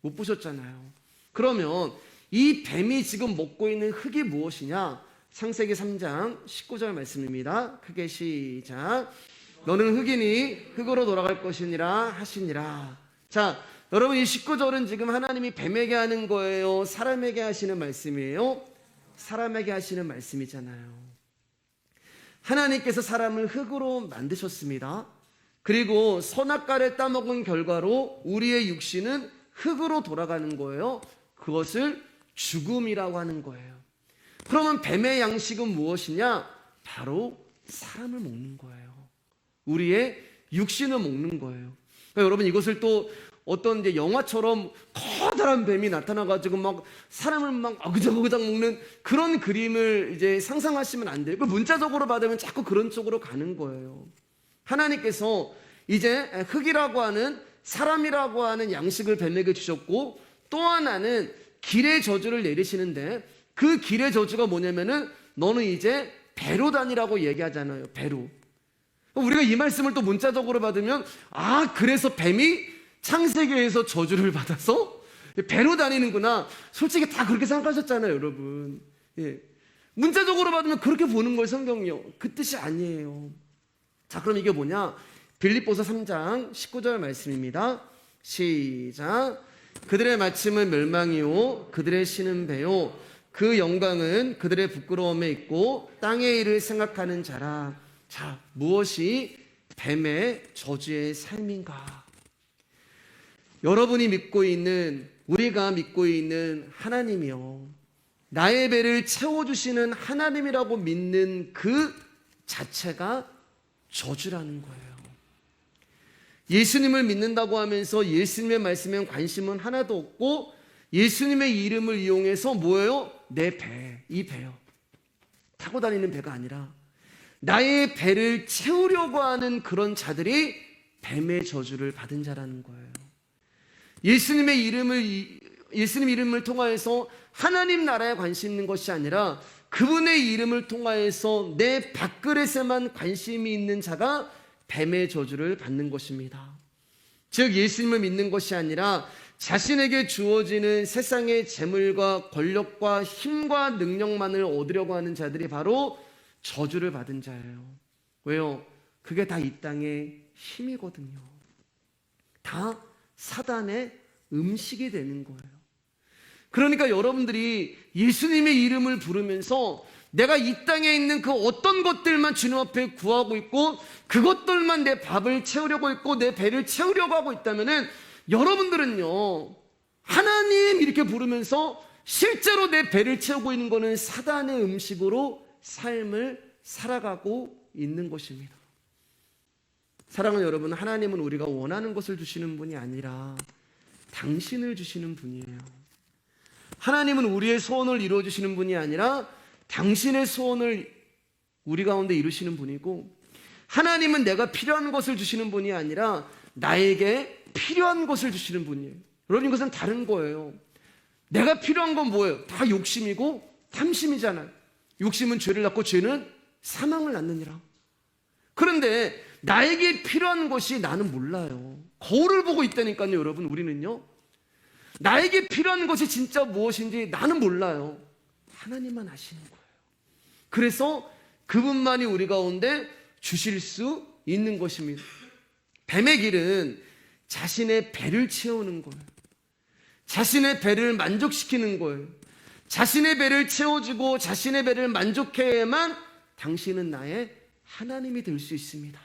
못 보셨잖아요. 그러면 이 뱀이 지금 먹고 있는 흙이 무엇이냐? 창세기 3장 19절 말씀입니다. 크게 시작. 너는 흙이니 흙으로 돌아갈 것이니라 하시니라. 자, 여러분, 이 19절은 지금 하나님이 뱀에게 하는 거예요? 사람에게 하시는 말씀이에요? 사람에게 하시는 말씀이잖아요. 하나님께서 사람을 흙으로 만드셨습니다. 그리고 선악과를 따먹은 결과로 우리의 육신은 흙으로 돌아가는 거예요. 그것을 죽음이라고 하는 거예요. 그러면 뱀의 양식은 무엇이냐? 바로 사람을 먹는 거예요. 우리의 육신을 먹는 거예요. 그러니까 여러분, 이것을 또 어떤 이제 영화처럼 커다란 뱀이 나타나가지고 막 사람을 막 어그작어그작 먹는 그런 그림을 이제 상상하시면 안 돼요. 문자적으로 받으면 자꾸 그런 쪽으로 가는 거예요. 하나님께서 이제 흙이라고 하는 사람이라고 하는 양식을 뱀에게 주셨고, 또 하나는 길의 저주를 내리시는데 그 길의 저주가 뭐냐면은 너는 이제 배로 다니라고 얘기하잖아요. 배로. 우리가 이 말씀을 또 문자적으로 받으면 그래서 뱀이 창세기에서 저주를 받아서 배로 다니는구나. 솔직히 다 그렇게 생각하셨잖아요, 여러분. 문자적으로 받으면 그렇게 보는 거예요, 성경이요. 그 뜻이 아니에요. 자, 그럼 이게 뭐냐? 빌립보서 3장 19절 말씀입니다. 시작. 그들의 마침은 멸망이요 그들의 신은 배요 그 영광은 그들의 부끄러움에 있고 땅의 일을 생각하는 자라. 자, 무엇이 뱀의 저주의 삶인가? 여러분이 믿고 있는 우리가 믿고 있는 하나님이요, 나의 배를 채워주시는 하나님이라고 믿는 그 자체가 저주라는 거예요. 예수님을 믿는다고 하면서 예수님의 말씀에 관심은 하나도 없고 예수님의 이름을 이용해서 뭐예요? 내 배, 이 배요. 타고 다니는 배가 아니라 나의 배를 채우려고 하는 그런 자들이 뱀의 저주를 받은 자라는 거예요. 예수님 이름을 통하여서 하나님 나라에 관심 있는 것이 아니라 그분의 이름을 통하여서 내 밥그릇에만 관심이 있는 자가 뱀의 저주를 받는 것입니다. 즉 예수님을 믿는 것이 아니라 자신에게 주어지는 세상의 재물과 권력과 힘과 능력만을 얻으려고 하는 자들이 바로 저주를 받은 자예요. 왜요? 그게 다 이 땅의 힘이거든요. 다 사단의 음식이 되는 거예요. 그러니까 여러분들이 예수님의 이름을 부르면서 내가 이 땅에 있는 그 어떤 것들만 주님 앞에 구하고 있고 그것들만 내 밥을 채우려고 있고 내 배를 채우려고 하고 있다면은 여러분들은요, 하나님 이렇게 부르면서 실제로 내 배를 채우고 있는 거는 사단의 음식으로 삶을 살아가고 있는 것입니다. 사랑하는 여러분, 하나님은 우리가 원하는 것을 주시는 분이 아니라 당신을 주시는 분이에요. 하나님은 우리의 소원을 이루어주시는 분이 아니라 당신의 소원을 우리 가운데 이루시는 분이고, 하나님은 내가 필요한 것을 주시는 분이 아니라 나에게 필요한 것을 주시는 분이에요. 여러분, 이것은 다른 거예요. 내가 필요한 건 뭐예요? 다 욕심이고 탐심이잖아요. 욕심은 죄를 낳고 죄는 사망을 낳느니라. 그런데 나에게 필요한 것이 나는 몰라요. 거울을 보고 있다니까요. 여러분, 우리는요, 나에게 필요한 것이 진짜 무엇인지 나는 몰라요. 하나님만 아시는 거예요. 그래서 그분만이 우리 가운데 주실 수 있는 것입니다. 뱀의 길은 자신의 배를 채우는 거예요. 자신의 배를 만족시키는 거예요. 자신의 배를 채워주고 자신의 배를 만족해야만 당신은 나의 하나님이 될 수 있습니다.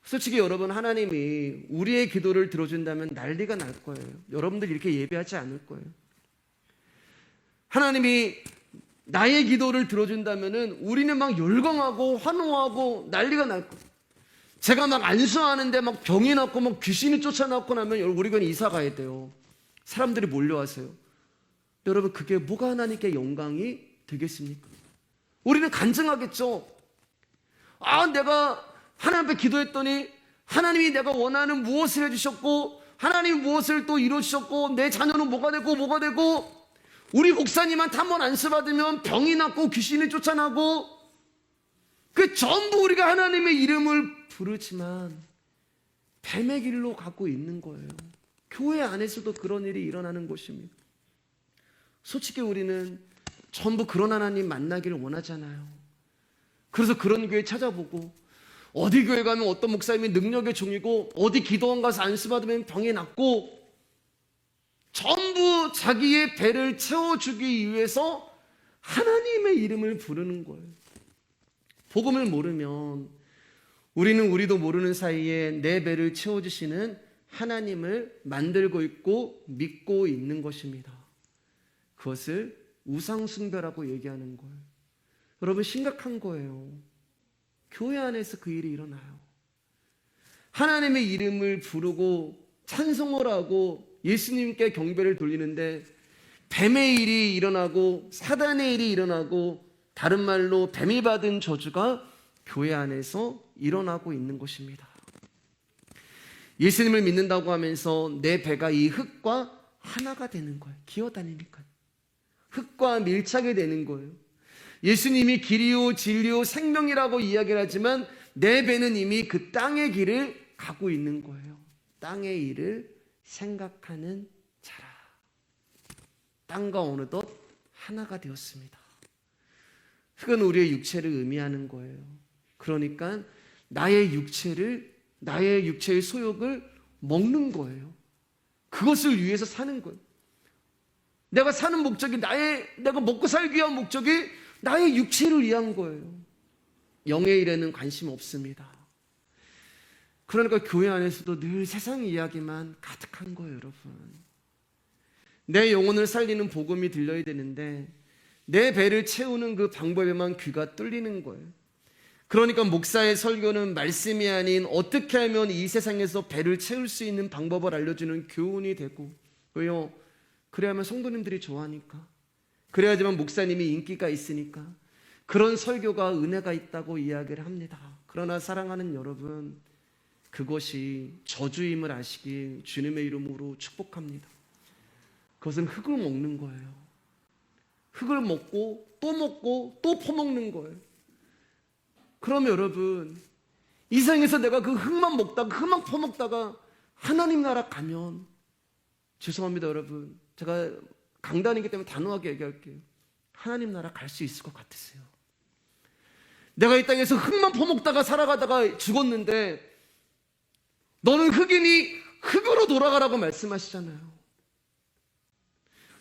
솔직히 여러분, 하나님이 우리의 기도를 들어준다면 난리가 날 거예요. 여러분들 이렇게 예배하지 않을 거예요. 하나님이 나의 기도를 들어준다면 우리는 막 열광하고 환호하고 난리가 날 거예요. 제가 막 안수하는데 막 병이 났고 막 귀신이 쫓아나고 나면 우리가 이사 가야 돼요. 사람들이 몰려와서요. 여러분, 그게 뭐가 하나님께 영광이 되겠습니까? 우리는 간증하겠죠. 내가 하나님 앞에 기도했더니 하나님이 내가 원하는 무엇을 해주셨고 하나님이 무엇을 또 이루셨고 내 자녀는 뭐가 되고 우리 목사님한테 한번 안수 받으면 병이 낫고 귀신이 쫓아나고, 그 전부 우리가 하나님의 이름을 부르지만 뱀의 길로 가고 있는 거예요. 교회 안에서도 그런 일이 일어나는 것입니다. 솔직히 우리는 전부 그런 하나님 만나기를 원하잖아요. 그래서 그런 교회 찾아보고, 어디 교회 가면 어떤 목사님이 능력의 종이고 어디 기도원 가서 안수 받으면 병이 낫고, 전부 자기의 배를 채워주기 위해서 하나님의 이름을 부르는 거예요. 복음을 모르면 우리도 모르는 사이에 내 배를 채워주시는 하나님을 만들고 있고 믿고 있는 것입니다. 그것을 우상숭배라고 얘기하는 거예요. 여러분, 심각한 거예요. 교회 안에서 그 일이 일어나요. 하나님의 이름을 부르고 찬송을 하고 예수님께 경배를 돌리는데 뱀의 일이 일어나고 사단의 일이 일어나고, 다른 말로 뱀이 받은 저주가 교회 안에서 일어나고 있는 것입니다. 예수님을 믿는다고 하면서 내 배가 이 흙과 하나가 되는 거예요. 기어다니니까 흙과 밀착이 되는 거예요. 예수님이 길이요 진리요 생명이라고 이야기를 하지만 내 배는 이미 그 땅의 길을 가고 있는 거예요. 땅의 일을 생각하는 자라. 땅과 어느덧 하나가 되었습니다. 흙은 우리의 육체를 의미하는 거예요. 그러니까 나의 육체의 소욕을 먹는 거예요. 그것을 위해서 사는 거예요. 내가 사는 목적이 내가 먹고 살기 위한 목적이 나의 육체를 위한 거예요. 영의 일에는 관심 없습니다. 그러니까 교회 안에서도 늘 세상 이야기만 가득한 거예요, 여러분. 내 영혼을 살리는 복음이 들려야 되는데 내 배를 채우는 그 방법에만 귀가 뚫리는 거예요. 그러니까 목사의 설교는 말씀이 아닌 어떻게 하면 이 세상에서 배를 채울 수 있는 방법을 알려주는 교훈이 되고, 왜요? 그래야만 성도님들이 좋아하니까, 그래야지만 목사님이 인기가 있으니까 그런 설교가 은혜가 있다고 이야기를 합니다. 그러나 사랑하는 여러분, 그것이 저주임을 아시길 주님의 이름으로 축복합니다. 그것은 흙을 먹는 거예요. 흙을 먹고 또 퍼먹는 거예요. 그럼 여러분, 이 세상에서 내가 그 흙만 먹다가 흙만 퍼먹다가 하나님 나라 가면, 죄송합니다 여러분, 제가 강단이기 때문에 단호하게 얘기할게요. 하나님 나라 갈 수 있을 것 같으세요? 내가 이 땅에서 흙만 퍼먹다가 살아가다가 죽었는데 너는 흙이니 흙으로 돌아가라고 말씀하시잖아요.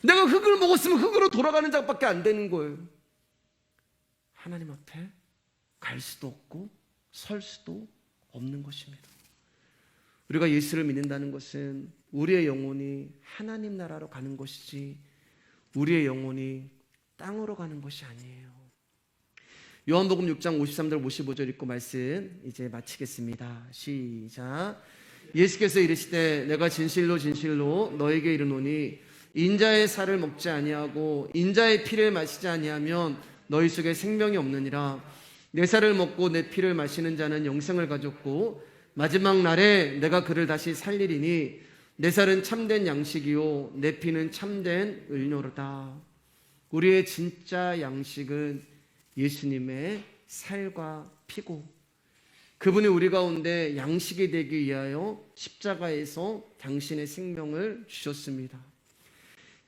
내가 흙을 먹었으면 흙으로 돌아가는 자밖에 안 되는 거예요. 하나님 앞에 갈 수도 없고 설 수도 없는 것입니다. 우리가 예수를 믿는다는 것은 우리의 영혼이 하나님 나라로 가는 것이지 우리의 영혼이 땅으로 가는 것이 아니에요. 요한복음 6장 53절 55절 읽고 말씀 이제 마치겠습니다. 시작. 예수께서 이르시되 내가 진실로 진실로 너에게 이르노니 인자의 살을 먹지 아니하고 인자의 피를 마시지 아니하면 너희 속에 생명이 없느니라. 내 살을 먹고 내 피를 마시는 자는 영생을 가졌고 마지막 날에 내가 그를 다시 살리리니 내 살은 참된 양식이요 내 피는 참된 음료로다. 우리의 진짜 양식은 예수님의 살과 피고, 그분이 우리 가운데 양식이 되기 위하여 십자가에서 당신의 생명을 주셨습니다.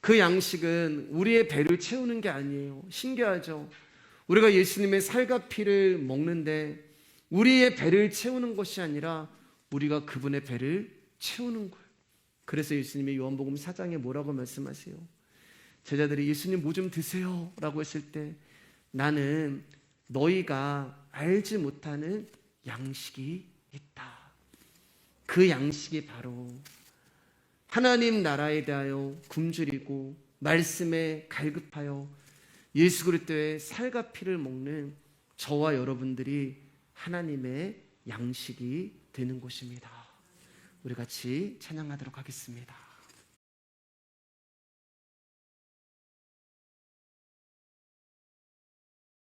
그 양식은 우리의 배를 채우는 게 아니에요. 신기하죠? 우리가 예수님의 살과 피를 먹는데 우리의 배를 채우는 것이 아니라 우리가 그분의 배를 채우는 거예요. 그래서 예수님이 요한복음 4장에 뭐라고 말씀하세요? 제자들이 예수님 뭐 좀 드세요 라고 했을 때, 나는 너희가 알지 못하는 양식이 있다. 그 양식이 바로 하나님 나라에 대하여 굶주리고 말씀에 갈급하여 예수 그리스도의 살과 피를 먹는 저와 여러분들이 하나님의 양식이 되는 것입니다. 우리 같이 찬양하도록 하겠습니다.